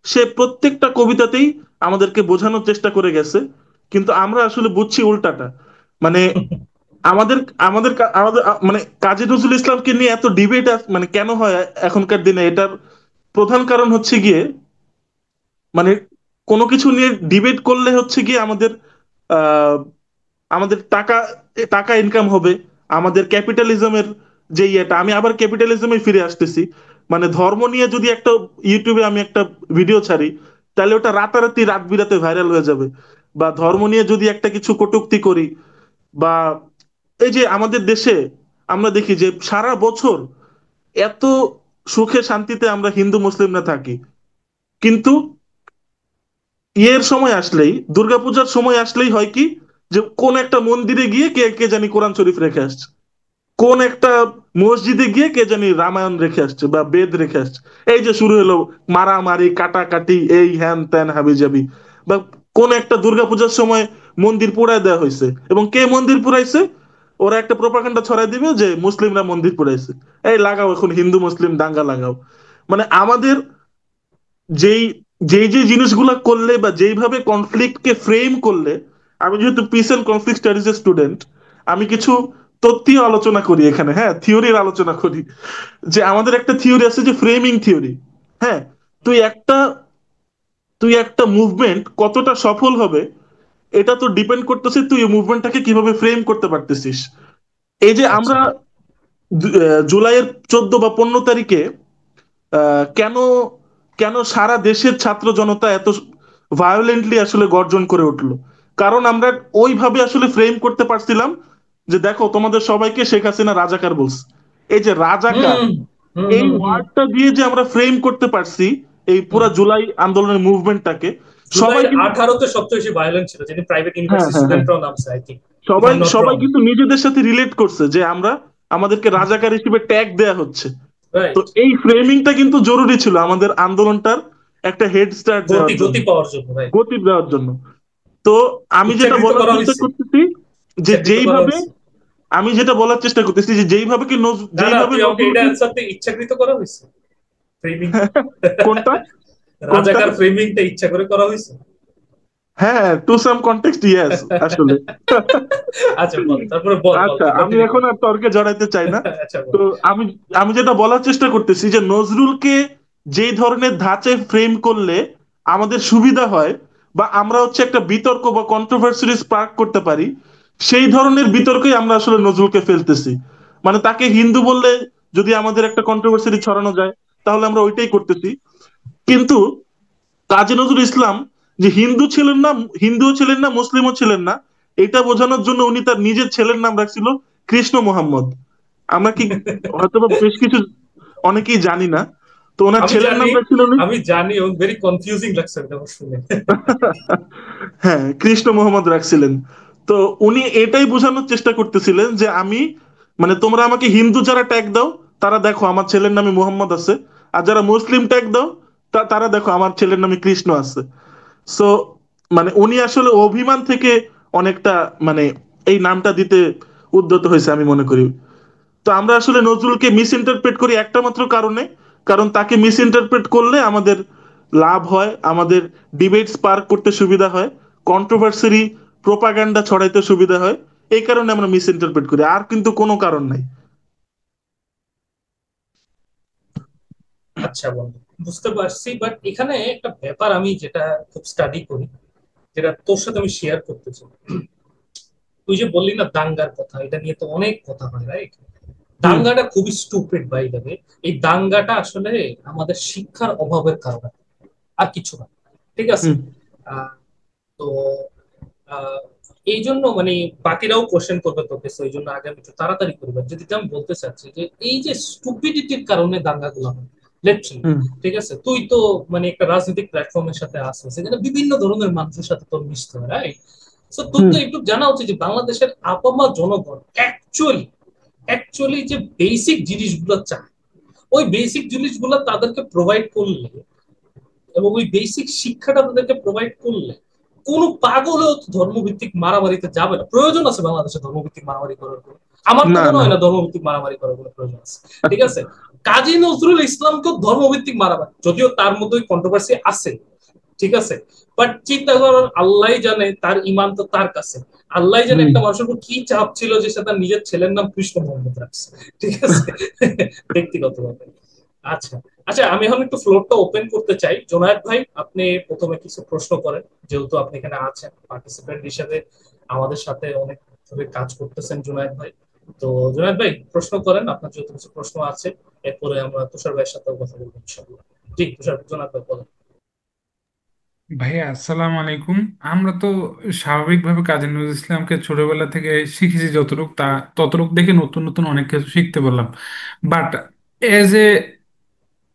সে প্রত্যেকটা কবিতাতেই আমাদেরকে বোঝানোর চেষ্টা করে গেছে, কিন্তু আমরা আসলে বুঝছি উল্টাটা। মানে আমাদের আমাদের আমাদের মানে কাজী নজরুল ইসলামকে নিয়ে এত ডিবেট মানে কেন হয় এখনকার দিনে, এটার প্রধান কারণ হচ্ছে গিয়ে মানে কোনো কিছু নিয়ে ডিবেট করলে হচ্ছে গিয়ে আমাদের আহ আমাদের টাকা টাকা ইনকাম হবে, আমাদের ক্যাপিটালিজমের যে ইয়েটা, আমি আবার ক্যাপিটালিজমে ফিরে আসতেছি। মানে ধর্ম নিয়ে যদি একটা ইউটিউবে আমি একটা ভিডিও ছাড়ি, তাহলে ওটা রাতারাতি রাত বিরাতে ভাইরাল হয়ে যাবে। বা ধর্ম নিয়ে যদি একটা কিছু কটূক্তি করি, বা এই যে আমাদের দেশে আমরা দেখি যে সারা বছর এত সুখে শান্তিতে আমরা হিন্দু মুসলিমরা থাকি, কিন্তু ইয়ের সময় আসলেই, দুর্গাপূজার সময় আসলেই হয় কি, যে কোন একটা মন্দিরে গিয়ে কে কে জানি কোরআন শরীফ রেখে আসছে, কোন একটা মসজিদে গিয়ে কে জানি রামায়ণ রেখে আসছে বা বেদ রেখে আসছে। এই যে শুরু হলো মারামারি কাটাকাটি, এই হ্যান ত্যান হাবি জাবি। বা কোন একটা দুর্গাপূজার সময় মন্দির পোড়ায় দেওয়া হয়েছে, এবং কে মন্দির পুরাইছে? ওরা একটা প্রোপাগান্ডা ছড়াই দিবে যে মুসলিমরা মন্দির পুরাইছে। এই লাগাও এখন হিন্দু মুসলিম দাঙ্গা লাগাও। মানে আমাদের যেই যেই যে জিনিসগুলা করলে বা যেইভাবে কনফ্লিক্ট কে ফ্রেম করলে, আমি যেহেতু পিস এন্ড কনফ্লিক্ট স্টাডিজ এর স্টুডেন্ট, আমি কিছু তথ্য আলোচনা করি এখানে, হ্যাঁ, থিওরির আলোচনা করি। যে আমাদের একটা থিওরি আছে যে ফ্রেমিং থিওরি। হ্যাঁ, তুই একটা তুই একটা মুভমেন্ট কতটা সফল হবে এটা তো ডিপেন্ড করতেছে তুই এই মুভমেন্টটাকে কিভাবে ফ্রেম করতে পারতেছিস। এই যে আচ্ছা। আমরা জুলাইয়ের 14 বা 15 তারিখে কেন কেন সারা দেশের ছাত্র জনতা এত ভায়োলেন্টলি আসলে গর্জন করে উঠলো, কারণ আমরা ওইভাবে আসলে ফ্রেম করতে পারছিলাম যে দেখো তোমাদের সবাইকে শেখ হাসিনা রাজাকার বলছে। এই যে রাজাকার, হুম হুম এই হুম হুম ওয়ার্ডটা দিয়ে যে আমরা ফ্রেম করতে পারছি এই হুম। পুরা জুলাই আন্দোলনের মুভমেন্টটাকে, সবাই জুলাই কিন্তু, 18-তে সবচেয়ে বেশি ভায়োলেন্ট ছিল, যেদিন প্রাইভেট হ্যাঁ ইউনিভার্সিটি হ্যাঁ হ্যাঁ, স্টুডেন্টরাও নামছে, আই থিঙ্ক, ইফ আই সবাই এম নট সবাই রং। কিন্তু নিজেদের সাথে রিলেট করছে যে আমরা, আমাদেরকে রাজাকার হিসেবে ট্যাগ দেয়া হচ্ছে। তো রাইট। এই ফ্রেমিংটা কিন্তু জরুরি ছিল আমাদের আন্দোলনটার একটা হেড স্টার্ট গতি দেওয়ার জন্য, গতি পাওয়ার জন্য, রাইট। গতি দেওয়ার জন্য। তো আমি যেটা ইচ্ছাকৃত বলার করা চেষ্টা হয়েছে। করতেছি যে ইচ্ছাকৃত করা যেইভাবে, হয়েছে। আমি যেটা বলার চেষ্টা করতেছি যে যেইভাবে কি না না, যেইভাবে তুই আমাকে এটা নজরুলকে, অ্যান্সার দে, ইচ্ছাকৃত করা হয়েছে ফ্রেমিংটা? কোনটা কোনটা? রাজাকার ফ্রেমিংটা ইচ্ছা করে করা হয়েছে? হ্যাঁ, টু সাম কনটেক্সট ইয়েস আসলে। আচ্ছা বল, তারপরে বল বল, আচ্ছা, তুই আমি কন্টিনিউ এখন কর। আর তর্কে জড়াইতে চাই না। আচ্ছা তো বল। আমি আমি যেটা বলার চেষ্টা করতেছি যে নজরুলকে যেই ধরনের ধাঁচে ফ্রেম করলে আমাদের সুবিধা হয়, বা আমরা হচ্ছে একটা বিতর্ক বা কন্ট্রোভার্সি স্পার্ক করতে পারি, সেই ধরনের বিতর্কেই আমরা আসলে নজরুলকে ফেলতেছি। মানে তাকে হিন্দু বললে যদি আমাদের একটা কন্ট্রোভার্সি ছড়ানো যায়, তাহলে আমরা ওইটাই করতেছি। কিন্তু কাজী নজরুল ইসলাম যে হিন্দু ছিলেন না, হিন্দুও ছিলেন না, মুসলিমও ছিলেন না, এটা বোঝানোর জন্য উনি তার নিজের ছেলের নাম রাখছিল কৃষ্ণ মোহাম্মদ। আমরা কি হয়তো বা বেশ কিছু অনেকেই জানি না, তো ওনার আমি ছেলের জানি, নাম রাখছিল উনি আমি জানি, ও ভেরি কনফিউজিং লাগছে এটা আমার শুনে। হ্যাঁ, কৃষ্ণ মোহাম্মদ রাখছিলেন। তো উনি এটাই বোঝানোর চেষ্টা করতেছিলেন যে আমি, মানে তোমরা আমাকে হিন্দু যারা ট্যাগ দাও তারা দেখো আমার ছেলের নামে মোহাম্মদ আছে, আর যারা মুসলিম ট্যাগ দাও তারা দেখো আমার ছেলের নামে কৃষ্ণ আছে। সো মানে উনি আসলে অভিমান থেকে অনেকটা, মানে এই নামটা দিতে উদ্যত হয়েছে আমি মনে করি। তো আমরা আসলে নজরুলকে মিস ইন্টারপ্রেট করি একটা মাত্র কারণে, কারণ তাকে মিস ইন্টারপ্রেট করলে আমাদের লাভ হয়, আমাদের ডিবেট স্পার্ক করতে সুবিধা হয়, কন্ট্রোভার্সি প্রোপাগান্ডা ছড়াইতে সুবিধা হয়। এই কারণে আমরা মিস ইন্টারপ্রেট করি, আর কিন্তু কোনো কারণ নাই। আচ্ছা বন্ধু, বুঝতে পারছি, বাট এখানে একটা ব্যাপার আমি যেটা খুব স্টাডি করি, যেটা তোর সাথে আমি শেয়ার করতে চাই। তুই যে বললি না দাঙ্গার কথা, এটা নিয়ে তো অনেক কথা হয়, রাইট? হুম দাঙ্গাটা খুবই স্টুপিড বাই দ্য ওয়ে। এই দাঙ্গাটা আসলে আমাদের শিক্ষার অভাবের কারণে, আর কিছু না। ঠিক আছে? হুম আহ, তো আহ, এই জন্য মানে বাকিরাও কোশ্চেন করবে তোকে, তো এই জন্য আগে আমি একটু তাড়াতাড়ি করবো। যদি আমি বলতে চাচ্ছি যে এই যে স্টুপিডিটির কারণে দাঙ্গাগুলো হয়, লিটারালি। হুম ঠিক আছে, তুই তো মানে একটা রাজনৈতিক প্ল্যাটফর্মের সাথে আসছিস, সেখানে বিভিন্ন ধরনের মানুষের সাথে তোর মিশতে হয়, রাইট? তো তোর হুম তো একটু জানা উচিত যে বাংলাদেশের আপামা জনগণ অ্যাকচুয়ালি অ্যাকচুয়ালি যে বেসিক জিনিসগুলো চায়, ওই বেসিক জিনিসগুলো তাদেরকে প্রোভাইড করলে, এবং ওই বেসিক শিক্ষাটা তাদেরকে প্রোভাইড করলে, কোন পাগলেও তো ধর্মভিত্তিক মারামারিতে যাবে না। প্রয়োজন আছে বাংলাদেশে ধর্মভিত্তিক মারামারি করার কোনো? আমার তো না মনে না, হয় না ধর্মভিত্তিক মারামারি করার কোনো প্রয়োজন আছে। ঠিক আছে? কাজী নজরুল ইসলামকেও ধর্মভিত্তিক মারামারি, যদিও তার মধ্যে কন্ট্রোভার্সি আছে, ঠিক আছে, বাট চিন্তা করার আল্লাহ জানে, তার ইমান তো তার কাছে। আল্লাহ জানে হুম একটা মানুষের উপর কি চাপ ছিল যে সে তার নিজের ছেলের নাম কৃষ্ণ মোহাম্মদ রাখছে। ঠিক আছে? ব্যক্তিগতভাবে। আচ্ছা। আচ্ছা, আমি এখন একটু ফ্লোরটা ওপেন করতে চাই। জোনায়েদ ভাই, আপনি প্রথমে কিছু প্রশ্ন করেন, যেহেতু আপনি এখানে আছেন পার্টিসিপেন্ট হিসেবে, আমাদের সাথে অনেক ভাবে কাজ করতেছেন জোনায়েদ ভাই। তো জোনায়েদ ভাই, প্রশ্ন করেন, আপনার যেহেতু কিছু প্রশ্ন আছে। এরপরে আমরা তুষার ভাইয়ের সাথেও কথা বলবো ইনশাআল্লাহ। জি তুষার, জোনায়েদ ভাই বলেন। ভাইয়া আসসালামু আলাইকুম। আমরা তো স্বাভাবিকভাবে কাজী নজরুল ইসলামকে ছোটবেলা থেকে শিখেছি যতটুক, ততটুক দেখে নতুন নতুন অনেক কিছু শিখতে পারলাম। But as a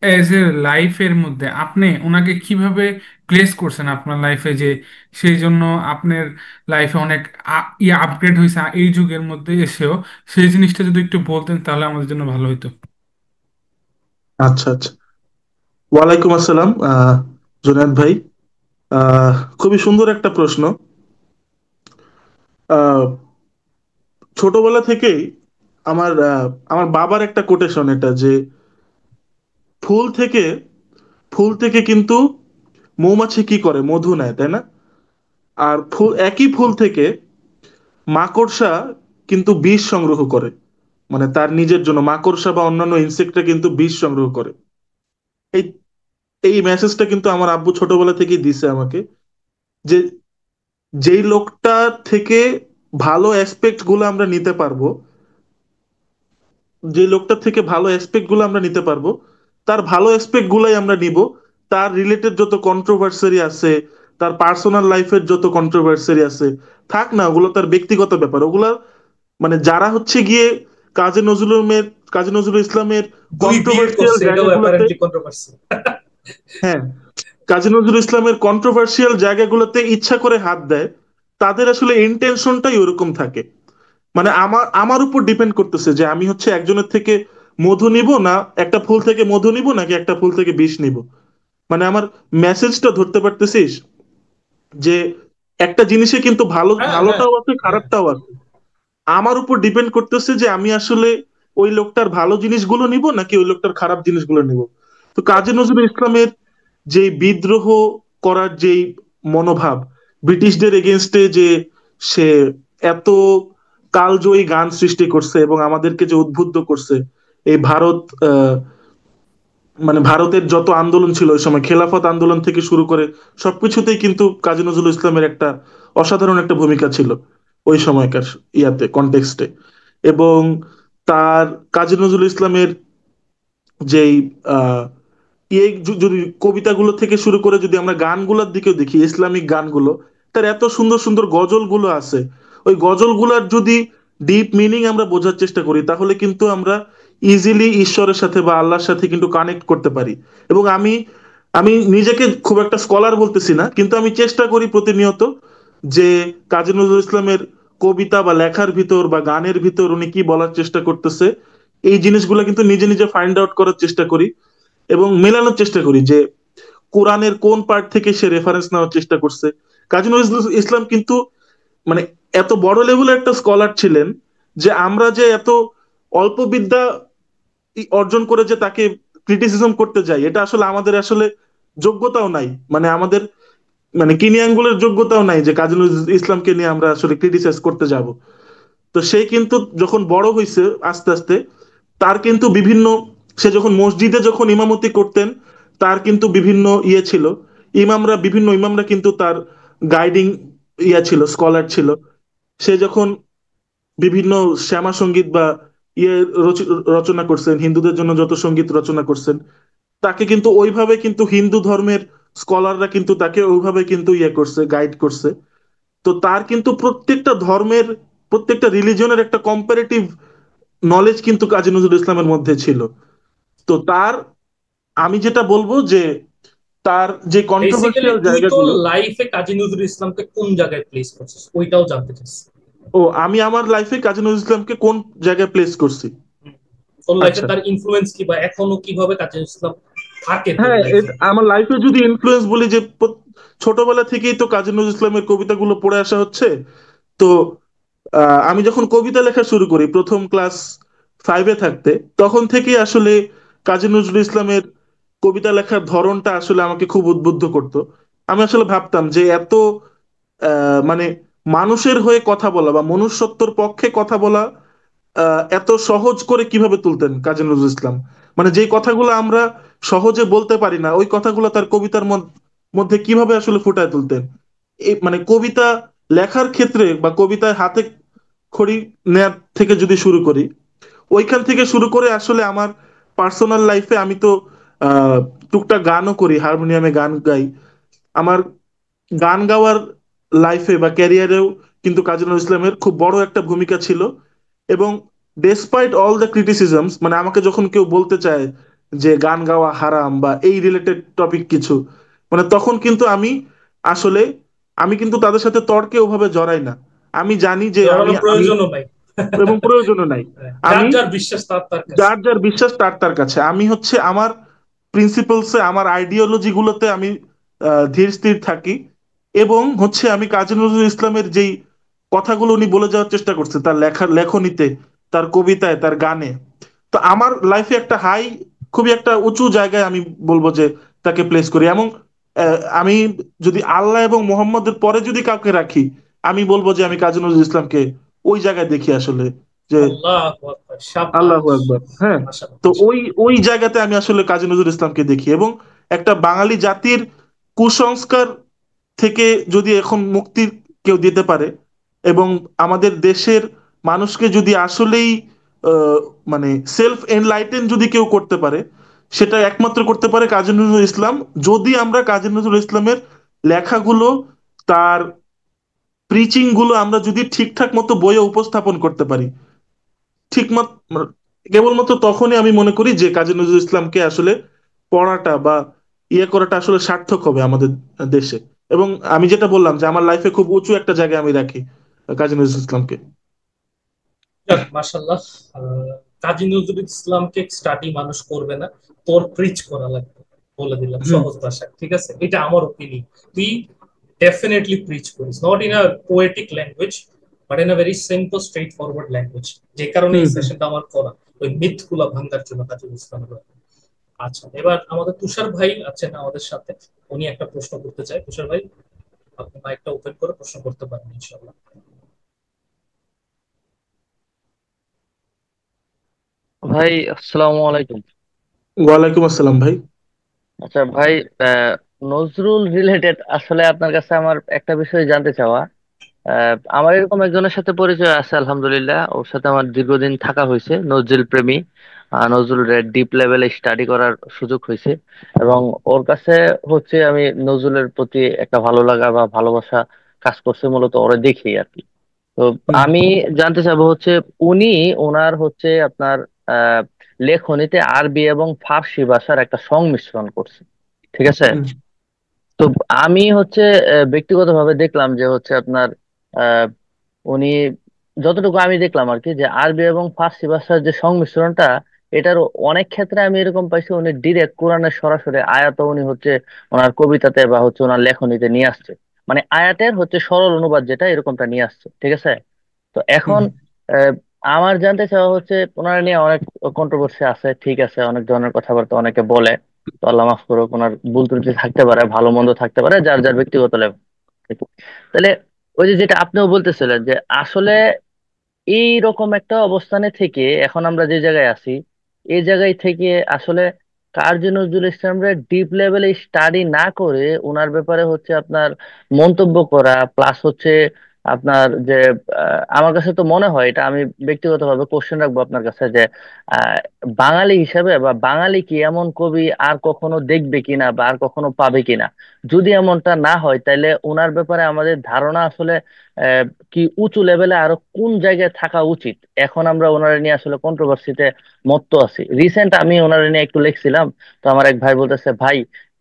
as a লাইফের মধ্যে আপনি ওনাকে কিভাবে প্লেস করছেন আপনার লাইফে, যে সেই জন্য আপনার লাইফে অনেক আপগ্রেড হয়েছে এই যুগের মধ্যে এসেও, সেই জিনিসটা যদি একটু বলতেন তাহলে আমাদের জন্য ভালো হতো। আচ্ছা আচ্ছা, ওয়ালাইকুম আসসালাম জুনায়েদ ভাই। আহ খুবই সুন্দর একটা প্রশ্ন। আহ, ছোটবেলা থেকেই আমার বাবার একটা কোটেশন এটা যে ফুল থেকে ফুল থেকে কিন্তু মৌমাছি কি করে, মধু নেয়, তাই না? আর ফুল, একই ফুল থেকে মাকড়সা কিন্তু বিষ সংগ্রহ করে, মানে তার নিজের জন্য মাকড়সা বা অন্যান্য ইনসেক্টরা কিন্তু বিষ সংগ্রহ করে। এই এই মেসেজটা কিন্তু আমার আব্বু ছোটবেলা থেকেই দিছে আমাকে, যে যেই লোকটা থেকে ভালো অ্যাসপেক্ট গুলো আমরা নিতে পারবো, যে লোকটার থেকে ভালো অ্যাসপেক্ট গুলো আমরা নিতে পারবো, তার ভালো অ্যাসপেক্ট গুলাই আমরা নিব। তার রিলেটেড যত কন্ট্রোভার্সারি আছে, তার পার্সোনাল লাইফের যত কন্ট্রোভার্সারি আছে, থাক না, ওগুলো তার ব্যক্তিগত ব্যাপার। ওগুলা মানে যারা হচ্ছে গিয়ে কাজী নজরুলের কাজী নজরুল ইসলামের দুই বিয়ে কন্ট্রোভার্সিয়াল করছে, এটাও জায়গাগুলোতে, অ্যাপারেন্টলি কন্ট্রোভার্সি। হ্যাঁ, কাজী নজরুল ইসলামের কন্ট্রোভার্সিয়াল জায়গাগুলোতে ইচ্ছা করে হাত দেয়, তাদের আসলে ইন্টেনশনটাই ওরকম থাকে। মানে আমার আমার উপর ডিপেন্ড করতেছে যে আমি হচ্ছে একজনের থেকে মধু নিব, না একটা ফুল থেকে মধু নিব, নাকি একটা ফুল থেকে বিষ নিব। মানে আমার মেসেজটা ধরতে পারতেছিস, যে একটা জিনিসে কিন্তু হ্যাঁ, হ্যাঁ, ভালোটাও আছে, হ্যাঁ। খারাপটাও আছে। আমার উপর ডিপেন্ড করতেছে যে আমি আসলে ওই লোকটার ভালো জিনিসগুলো নিব নাকি ওই লোকটার খারাপ জিনিসগুলো নিব। তো কাজী নজরুল ইসলামের যে বিদ্রোহ করার যেই মনোভাব, ব্রিটিশদের এগেনস্টে যে সে এত কালজয়ী গান সৃষ্টি করছে এবং আমাদেরকে যে উদ্বুদ্ধ করছে, এই ভারত আহ, মানে ভারতের যত আন্দোলন ছিল ওই সময়, খেলাফত আন্দোলন থেকে শুরু করে সবকিছুতেই কিন্তু কাজী নজরুল ইসলামের একটা অসাধারণ একটা ভূমিকা ছিল ওই সময়কার ইয়াতে, কনটেক্সটে। এবং তার, কাজী নজরুল ইসলামের যেই আহ যদি কবিতাগুলো থেকে শুরু করে যদি আমরা গানগুলোর দিকেও দেখি, ইসলামিক গানগুলো, তার এত সুন্দর সুন্দর গজলগুলো আছে। ওই গজলগুলার যদি ডিপ মিনিং আমরা বোঝার চেষ্টা করি, তাহলে কিন্তু আমরা ইজিলি ঈশ্বরের সাথে বা আল্লাহর সাথে কিন্তু কানেক্ট করতে পারি। এবং আমি আমি নিজেকে খুব একটা স্কলার বলতেছি না, কিন্তু আমি চেষ্টা করি প্রতিনিয়ত যে কাজী নজরুল ইসলামের কবিতা বা লেখার ভিতর বা গানের ভিতর উনি কি বলার চেষ্টা করতেছে, এই জিনিসগুলো কিন্তু নিজে নিজে ফাইন্ড আউট করার চেষ্টা করি এবং মেলানোর চেষ্টা করি যে কোরআনের কোন পার্ট থেকে সে রেফারেন্স নেওয়ার চেষ্টা করছে। কাজী নজরুল ইসলাম কিন্তু মানে এত বড় লেভেলের একটা স্কলার ছিলেন, যে আমরা যে এত অল্প বিদ্যা অর্জন করে যে তাকে ক্রিটিসিজম করতে যাই, এটা আসলে আমাদের আসলে যোগ্যতাও নাই। মানে আমাদের মানে কিনি আঙ্গুলের যোগ্যতাও নাই যে কাজী নজরুল ইসলামকে নিয়ে আমরা আসলে ক্রিটিসাইজ করতে যাব। তো সে কিন্তু যখন বড় হয়েছে আস্তে আস্তে, তার কিন্তু বিভিন্ন, সে যখন মসজিদে যখন ইমামতি করতেন, তার কিন্তু বিভিন্ন ইয়ে ছিল, বিভিন্ন ইমামরা কিন্তু তার গাইডিং ইয়া ছিল, স্কলার ছিল। সে যখন বিভিন্ন শ্যামা সঙ্গীত বা ইয়ে রচনা করছেন, হিন্দুদের জন্য যত সঙ্গীত রচনা করছেন, তাকে কিন্তু ওইভাবে কিন্তু হিন্দু ধর্মের স্কলাররা কিন্তু তাকে ওইভাবে কিন্তু ইয়ে করছে, গাইড করছে। তো তার কিন্তু প্রত্যেকটা ধর্মের, প্রত্যেকটা রিলিজনের একটা কম্পারেটিভ নলেজ কিন্তু কাজী নজরুল ইসলামের মধ্যে ছিল। তো তার, আমি যেটা বলবো যে তার যে বেসিক্যালি কন্ট্রোভার্সিয়াল তুই তোর জায়গাগুলো, লাইফে কাজী নজরুল ইসলামকে কোন জায়গায় প্লেস করছিস ওইটাও জানতে চাচ্ছি। ও আমি আমার লাইফে কাজী নজরুল ইসলামকে কোন জায়গায় প্লেস করছি। হুম। তোর লাইফে আচ্ছা, তার ইনফ্লুয়েন্স কি, বা এখনো কিভাবে কাজী নজরুল ইসলাম থাকে তোর হ্যাঁ, লাইফে? আমার লাইফে যদি ইনফ্লুয়েন্স বলি, যে ছোটবেলা থেকেই তো কাজী নজরুল ইসলামের কবিতাগুলো পড়ে আসা হচ্ছে। তো আমি যখন কবিতা লেখা শুরু করি প্রথম ক্লাস 5-এ থাকতে, তখন থেকেই আসলে কাজী নজরুল ইসলামের কবিতা লেখার ধরনটা আসলে আমাকে খুব উদ্বুদ্ধ করতো। আমি আসলে ভাবতাম যে এত মানে মানুষের হয়ে কথা বলা বা মনুষ্যত্বর পক্ষে কথা বলা এত সহজ করে কিভাবে তুলতেন কাজী নজরুল ইসলাম। মানে যেই কথাগুলো আমরা সহজে বলতে পারি না, ওই কথাগুলো তার কবিতার মধ্যে কিভাবে আসলে ফুটায় তুলতেন। এই মানে কবিতা লেখার ক্ষেত্রে বা কবিতায় হাতে খড়ি নেয়ার থেকে যদি শুরু করি, ওইখান থেকে শুরু করে আসলে আমার পার্সোনাল লাইফে আমি তো আহ টুকটাক গানও করি, হারমোনিয়ামে গান গাই। আমার গান গাওয়ার লাইফে বা ক্যারিয়ারেও কিন্তু কাজী নজরুল ইসলামের খুব বড় একটা ভূমিকা ছিল। এবং ডেসপাইট অল দ্য ক্রিটিসিজমস, মানে আমাকে যখন কেউ বলতে চায় যে গান গাওয়া হারাম বা এই রিলেটেড টপিক কিছু, মানে তখন কিন্তু আসলে আমি কিন্তু তাদের সাথে তর্কে ওভাবে জড়াই না। আমি জানি যে আমি জড়ানোর আমি প্রয়োজনও নাই। এবং প্রয়োজনও নাই। যার আমি, যার বিশ্বাস তার তার কাছে। যার যার বিশ্বাস তার তার কাছে, আমি হচ্ছে আমার প্রিন্সিপালসে, আমার আইডিওলজি গুলোতে আমি ধীর স্থির থাকি। এবং হচ্ছে আমি কাজী নজরুল ইসলামের যেই কথাগুলো উনি বলে যাওয়ার চেষ্টা করছে তার লেখার লেখনীতে, তার কবিতায়, তার গানে। তো আমার লাইফে একটা হাই, খুবই একটা উঁচু জায়গায় আমি বলবো যে তাকে প্লেস করি। এবং আমি যদি আল্লাহ এবং মোহাম্মদের পরে যদি কাউকে রাখি, আমি বলবো যে আমি কাজী নজরুল ইসলামকে ওই জায়গায় দেখি আসলে, যে আল্লাহু আকবার, আল্লাহু শাবাশ, আকবার। হ্যাঁ, মাশাআল্লাহ তো ওই মাশাআল্লাহ। ওই জায়গাতে আমি আসলে কাজী নজরুল ইসলামকে দেখি। এবং একটা বাঙালি জাতির কুসংস্কার থেকে যদি এখন মুক্তি কেউ দিতে পারে, এবং আমাদের দেশের মানুষকে যদি আসলেই আহ, মানে সেলফ এনলাইটেন যদি কেউ করতে পারে, সেটা একমাত্র করতে পারে কাজী নজরুল ইসলাম। যদি আমরা কাজী নজরুল ইসলামের লেখাগুলো, তার প্রিচিং গুলো আমরা যদি ঠিকঠাক মতো বইয়ে উপস্থাপন করতে পারি, ঠিক মত মানে কেবলমাত্র তখনই আমি মনে করি যে কাজী নজরুল ইসলামকে আসলে পড়াটা বা ইয়ে করাটা আসলে সার্থক হবে আমাদের দেশে। এবং আমি যেটা বললাম যে আমার লাইফে খুব উঁচু একটা জায়গায় আমি রাখি কাজী নজরুল ইসলামকে। যাক, মাশাআল্লাহ। কাজী নজরুল ইসলামকে স্টাডি মানুষ করবে না, তোর প্রিচ করা লাগবে। বলে দিলাম হুম সহজ ভাষায়, ঠিক আছে? এটা আমার ওপিনিয়ন। তুই ডেফিনেটলি প্রিচ করিস, not in a poetic language, but in a very simple straight forward language. যে কারণে হুম এই হুম। সেশনটা আমার করা, ওই মিথ গুলা ভাঙার জন্য কাজী নজরুল ইসলামের। আচ্ছা, এবার আমাদের তুষার ভাই আছেন আমাদের সাথে, উনি একটা প্রশ্ন করতে চায়। তুষার ভাই, আপনি মাইকটা ওপেন করে প্রশ্ন করতে পারেন ইনশাআল্লাহ। ভাই, আসসালামু আলাইকুম। ওয়ালাইকুম আসসালাম ভাই। আচ্ছা ভাই, নজরুল রিলেটেড আসলে আপনার কাছে আমার একটা বিষয় জানতে চাওয়া। আমার এরকম একজনের সাথে পরিচয় আছে, আলহামদুলিল্লাহ। ওর সাথে আমার দীর্ঘদিন থাকা হয়েছে, নজরুল প্রেমী। নজরুলের ডিপ লেভেলে স্টাডি করার সুযোগ হয়েছে। এবং ওর কাছে হচ্ছে আমি নজরুলের প্রতি একটা ভালো লাগা বা ভালোবাসা কাজ করছে, মূলত ওরে দেখি আর কি। তো হুম আমি জানতে চাবো হচ্ছে, উনি ওনার হচ্ছে আপনার আহ লেখনীতে আরবি এবং ফার্সি ভাষার একটা সংমিশ্রণ করছে, ঠিক আছে? হুম তো আমি হচ্ছে ব্যক্তিগতভাবে দেখলাম যে হচ্ছে আপনার আহ উনি, যতটুকু আমি দেখলাম আর কি, যে আরবি এবং ফার্সি ভাষার যে সংমিশ্রণটা, এটার অনেক ক্ষেত্রে আমি এরকম পাইছি উনি ডিরেক্ট কোরআনের সরাসরি আয়াত উনি হচ্ছে ওনার কবিতাতে বা হচ্ছে ওনার লেখনীতে নিয়ে আসছে। মানে আয়াতের হচ্ছে সরল অনুবাদ যেটা, এরকমটা নিয়ে আসছে, ঠিক আছে? তো হুম এখন আহ, আমার জানতে চাওয়া হচ্ছে, ওনারা নিয়ে অনেক কন্ট্রোভার্সি আছে, ঠিক আছে, অনেক ধরনের কথাবার্তা অনেকে বলে। তো আল্লাহ মাফ করুক, ওনার ভুল ত্রুটি থাকতে পারে, ভালো মন্দ থাকতে পারে, যার যার ব্যক্তিগত লেভেল। তাহলে ওই যে যেটা আপনিও বলতেছিলেন যে আসলে এই রকম একটা অবস্থানে থেকে এখন আমরা যে জায়গায় আছি, এই জায়গায় থেকে আসলে কাজী নজরুল ইসলামরা ডিপ লেভেলে স্টাডি না করে ওনার ব্যাপারে হচ্ছে আপনার মন্তব্য করা, প্লাস হচ্ছে আপনার যে আমার কাছে তো মনে হয়, এটা আমি ব্যক্তিগতভাবে কোশ্চেন রাখবো আপনার কাছে, যে আহ, বাঙালি হিসাবে বা বাঙালি কি এমন কবি আর কখনো দেখবে কিনা বা আর কখনো পাবে কিনা? যদি এমনটা না হয়, তাহলে ওনার ব্যাপারে আমাদের ধারণা আসলে কি উঁচু লেভেলে আরো কোন জায়গায় থাকা উচিত। এখন আমরা ওনারা নিয়ে আসলে কন্ট্রোভার্সিতে মত্ত আছি। রিসেন্ট আমি ওনারা নিয়ে একটু লিখছিলাম, তো আমার এক ভাই বলতেছে, ভাই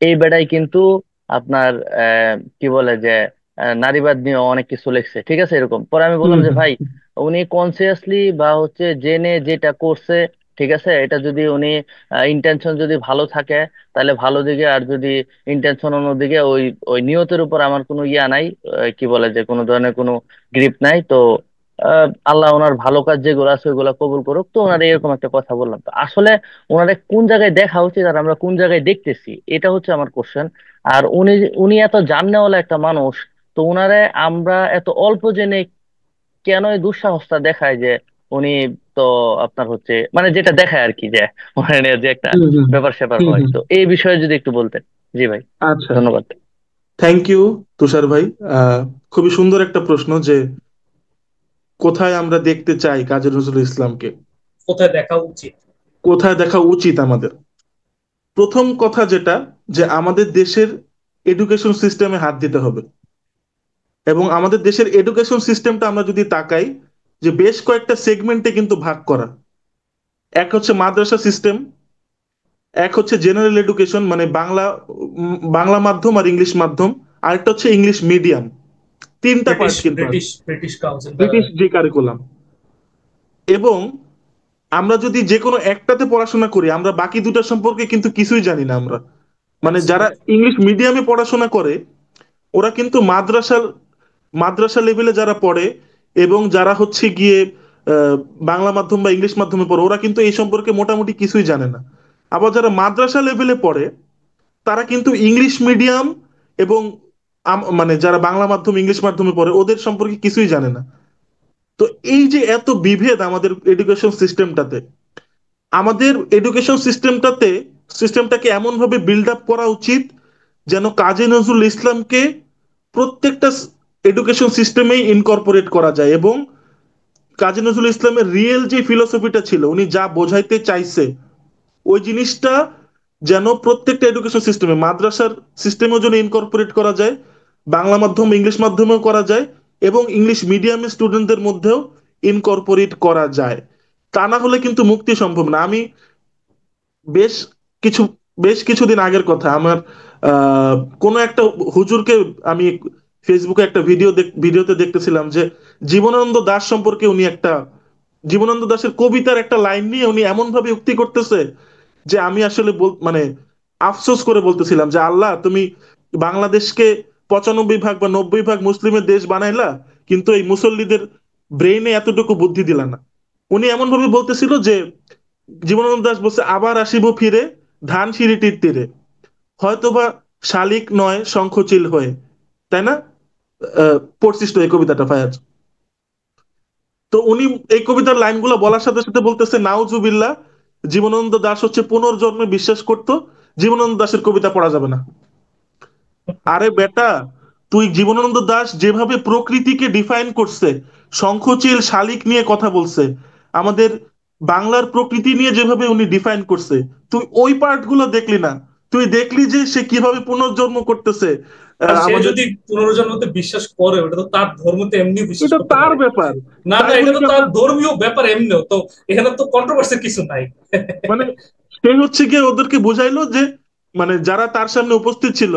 এই বেটাই কিন্তু আপনার কি বলে যে নারীবাদ নিয়ে অনেক কিছু লিখছে, ঠিক আছে, এরকম। পরে আমি হুম বললাম যে হুম ভাই, উনি কনসিয়াসলি বা হচ্ছে জেনে যেটা করছে, ঠিক আছে, এটা যদি উনি ইন্টেনশন যদি ভালো থাকে তাহলে ভালো দিকে, আর যদি ইন্টেনশন অন্যদিকে, ওই ওই নিয়তের উপর আমার কোনো ইয়া নাই, কি বলে যে কোনো ধরনের কোনো গ্রিপ নাই। তো আল্লাহ ওনার ভালো কাজ যেগুলো আছে ওইগুলা কবুল করুক। তো ওনার এরকম একটা কথা বললাম। তো আসলে ওনারে কোন জায়গায় দেখা উচিত আর আমরা কোন জায়গায় দেখতেছি, এটা হচ্ছে আমার কোশ্চেন। আর উনি উনি এত জাননেওয়ালা একটা মানুষ, তো উনারে আমরা এত অল্প জেনে কেন এই দুঃসাহসটা দেখায় যে উনি, তো আপনার হচ্ছে মানে যেটা দেখায় আর কি, যে ওখানে যে একটা হুম হুম ব্যাপার স্যাপার হুম হয়। হুম। তো এই বিষয়ে যদি একটু বলতেন। জি ভাই, আচ্ছা, ধন্যবাদ। থ্যাংক ইউ তুষার ভাই। খুবই সুন্দর একটা প্রশ্ন যে কোথায় আমরা দেখতে চাই কাজী নজরুল ইসলামকে, কোথায় দেখা উচিত? কোথায় দেখা উচিত আমাদের। প্রথম কথা যেটা, যে আমাদের দেশের এডুকেশন সিস্টেমে হাত দিতে হবে। এবং আমাদের দেশের এডুকেশন সিস্টেমটা আমরা যদি তাকাই, যে বেশ কয়েকটা সেগমেন্টে কিন্তু ভাগ করা। এক হচ্ছে মাদ্রাসা সিস্টেম, এক হচ্ছে জেনারেল এডুকেশন মানে বাংলা, বাংলা মাধ্যম আর ইংলিশ মাধ্যম, আরেকটা হচ্ছে ইংলিশ মিডিয়াম। তিনটা ব্রিটিশ পার্ট কিন্তু আছে, ব্রিটিশ ব্রিটিশ কাউন্সিল দ্বারা ব্রিটিশ আর কি। যে কারিকুলাম। এবং আমরা যদি যে কোনো একটাতে পড়াশোনা করি, আমরা বাকি দুটা সম্পর্কে কিন্তু কিছুই জানি না আমরা। মানে যারা Absolutely. ইংলিশ মিডিয়ামে পড়াশোনা করে, ওরা কিন্তু মাদ্রাসার মাদ্রাসা লেভেলে যারা পড়ে, এবং যারা হচ্ছে গিয়ে বাংলা মাধ্যম বা ইংলিশ মাধ্যমে পড়ে ওরা কিন্তু এই সম্পর্কে মোটামুটি কিছুই জানে না। আবার যারা মাদ্রাসা লেভেলে পড়ে তারা কিন্তু ইংলিশ মিডিয়াম এবং মানে যারা বাংলা মাধ্যম ইংলিশ মাধ্যমে পড়ে ওদের সম্পর্কে কিছুই জানে না। তো এই যে এত বিভেদ আমাদের এডুকেশন সিস্টেমটাতে, আমাদের এডুকেশন সিস্টেমটাকে এমন ভাবে বিল্ড আপ করা উচিত যেন কাজী নজরুল ইসলামকে প্রত্যেকটা এডুকেশন সিস্টেমেই ইনকর্পোরেট করা যায়, এবং কাজী নজরুল ইসলামের রিয়েল যে ফিলোসফিটা ছিল, উনি যা বোঝাইতে চাইছে ওই জিনিসটা যেন প্রত্যেকটা এডুকেশন সিস্টেমে, মাদ্রাসার সিস্টেমেও যেন ইনকর্পোরেট করা যায়, বাংলা মাধ্যম ইংলিশ মাধ্যমেও করা যায়, এবং ইংলিশ মিডিয়ামের স্টুডেন্টদের মধ্যেও ইনকর্পোরেট করা যায়। তা না হলে কিন্তু মুক্তি সম্ভব না। আমি বেশ কিছু বেশ কিছুদিন আগের কথা, আমার আহ কোনো একটা হুজুরকে আমি ফেসবুকে একটা ভিডিওতে দেখতেছিলাম যে জীবনানন্দ দাশ সম্পর্কে উনি একটা, জীবনানন্দ দাশের কবিতার একটা লাইন নিয়ে উনি এমন ভাবে উক্তি করতেছে যে আমি আসলে মানে আফসোস করে বলতেছিলাম যে আল্লাহ, তুমি বাংলাদেশকে 95 ভাগ বা 90 ভাগ মুসলিমের দেশ বানাইলা, কিন্তু এই মুসল্লিদের ব্রেইনে এতটুকু বুদ্ধি দিলা না। উনি এমন ভাবে বলতেছিল যে, জীবনানন্দ দাশ বলছে, আবার আসিব ফিরে ধান সিঁড়িটির তীরে, হয়তোবা শালিক নয় শঙ্খচিল হয়ে। তাই না? পড়ছিস তো এই কবিতাটা ফায়াজ? তো উনি এই কবিতার লাইনগুলো বলার সাথে সাথে বলতেছে নাউজুবিল্লাহ, জীবনানন্দ দাশ হচ্ছে পুনর্জন্মে বিশ্বাস করত, জীবনানন্দ দাশের কবিতা পড়া যাবে না। আরে বেটা, তুই জীবনানন্দ দাশ যেভাবে প্রকৃতিকে ডিফাইন করছে, শঙ্খচিল শালিক নিয়ে কথা বলছে, আমাদের বাংলার প্রকৃতি নিয়ে যেভাবে উনি ডিফাইন করছে, তুই ওই পার্ট গুলো দেখলি না। তুই দেখলি যে সে কিভাবে পুনর্জন্ম করতেছে আর সে আমাদের। যদি পুনর্জন্মতে বিশ্বাস করে, ওটা তো তার ধর্মতে এমনি বিশ্বাস এটা করতে তার পারে। ব্যাপার, না না, তাই এটা বলে তো কি তার আমরা ধর্মীয় ব্যাপার এমনিও তো, এখানে তো কন্ট্রোভার্সির কিছু নাই। মানে সে হচ্ছে গিয়ে ওদেরকে বুঝাইলো যে, মানে যারা তার সামনে উপস্থিত ছিল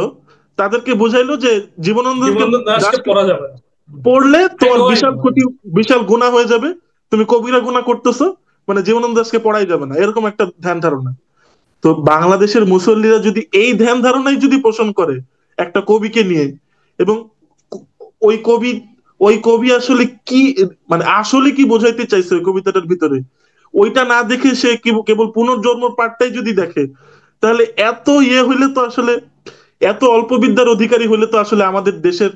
তাদেরকে বুঝাইলো যে জীবনানন্দকে জীবনানন্দ দাশকে দাশকে পড়া যাবে না। পড়লে আই তোমার নো, আই বিশাল নো। ক্ষতি, বিশাল গুনাহ হয়ে যাবে, তুমি কবিরা গুনাহ করতেছো, মানে জীবনানন্দ দাশকে পড়াই যাবে না, এরকম একটা ধ্যান ধারণা। তো বাংলাদেশের মুসল্লিরা যদি এই ধ্যান ধারণাই যদি পোষণ করে একটা কবিকে নিয়ে, এবং ওই কবি ওই কবি আসলে কি, মানে আসলে কি বোঝাইতে চাইছে ওই কবিতাটার ভিতরে, ওইটা না দেখে সে কেবল পুনর্জন্ম পাঠটাই যদি দেখে, তাহলে এত হইলে তো আসলে, এত অল্প বিদ্যার অধিকারী হলে তো আসলে আমাদের দেশের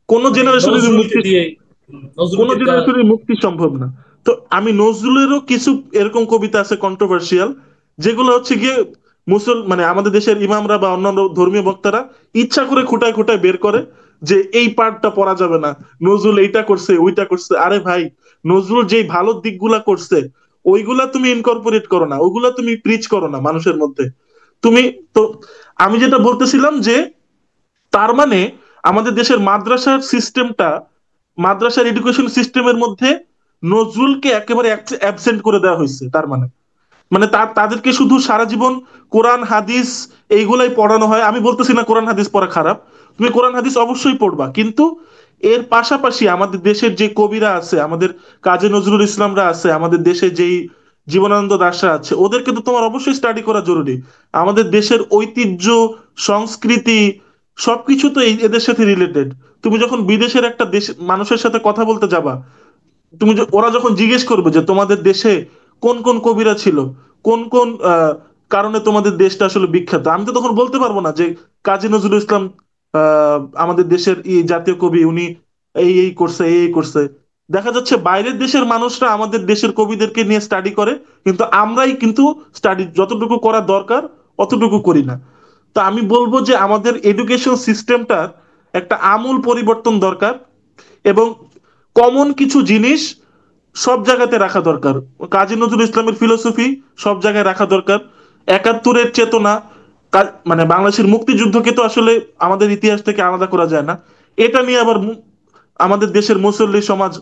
কোন মানে জেনারেশনের নজরুলকে মুক্তি, দিয়ে, কোন নজরুলকে তা জেনারেশনের মুক্তি সম্ভব না। তো আমি নজরুলেরও কিছু এরকম কবিতা আছে কন্ট্রোভার্সিয়াল, যেগুলো হচ্ছে গিয়ে মানে আমাদের দেশের ইমামরা বা অন্যান্য ধর্মীয় বক্তারা ইচ্ছা করে খুঁটায় খুঁটায় বের করে যে এই পার্টটা পড়া যাবে না, নজরুল এইটা করছে ওইটা করছে। আরে ভাই, নজরুল যেই ভালো দিকগুলা করছে ওইগুলা তুমি ইনকর্পোরেট করো না, ওইগুলা তুমি প্রিচ করো না মানুষের মধ্যে। তুমি তো, আমি যেটা বলতেছিলাম যে, তার মানে আমাদের দেশের মাদ্রাসার সিস্টেমটা, মাদ্রাসার এডুকেশন সিস্টেমের মধ্যে নজরুলকে একেবারে অ্যাবসেন্ট করে দেওয়া হয়েছে। তার মানে, মানে তাদেরকে শুধু সারা জীবন কোরআন হাদিস এইগুলাই পড়ানো হয়। আমি বলতেছি না কোরআন হাদিস পড়া খারাপ, তুমি কোরআন হাদিস অবশ্যই পড়বা, কিন্তু এর পাশাপাশি আমাদের দেশের যে কবিরা আছে, আমাদের কাজী নজরুল ইসলামরা আছে, আমাদের দেশে যেই জীবনানন্দ দাশরা আছে, ওদেরকে তো তোমার অবশ্যই স্টাডি করা জরুরি। আমাদের দেশের ঐতিহ্য, সংস্কৃতি সবকিছু তো এদের সাথে রিলেটেড। তুমি যখন বিদেশের একটা দেশ মানুষের সাথে কথা বলতে যাবা, ওরা যখন জিজ্ঞেস করবে যে তোমাদের দেশে কোন কোন কবিরা ছিল, কোন কোন কারণে তোমাদের দেশটা আসলে বিখ্যাত, আমি তো তখন বলতে পারবো না যে কাজী নজরুল ইসলাম আমাদের দেশের জাতীয় কবি, উনি এই এই করছে, এই এই করছে। দেখা যাচ্ছে বাইরের দেশের মানুষরা আমাদের দেশের কবিদেরকে নিয়ে স্টাডি করে, কিন্তু আমরাই কিন্তু স্টাডি যতটুকু করা দরকার অতটুকু করি না। তো আমি বলবো যে আমাদের এডুকেশন সিস্টেমটার একটা আমূল পরিবর্তন দরকার, এবং কমন কিছু জিনিস সব জায়গাতে রাখা দরকার। কাজী নজরুল ইসলামের ফিলোসফি সব জায়গায় রাখা দরকার। একাত্তরের চেতনা, মানে বাংলাদেশের মুক্তিযুদ্ধকে তো আসলে আমাদের ইতিহাস থেকে আলাদা করা যায় না। এটা নিয়ে আবার আমাদের দেশের মুসল্লি সমাজ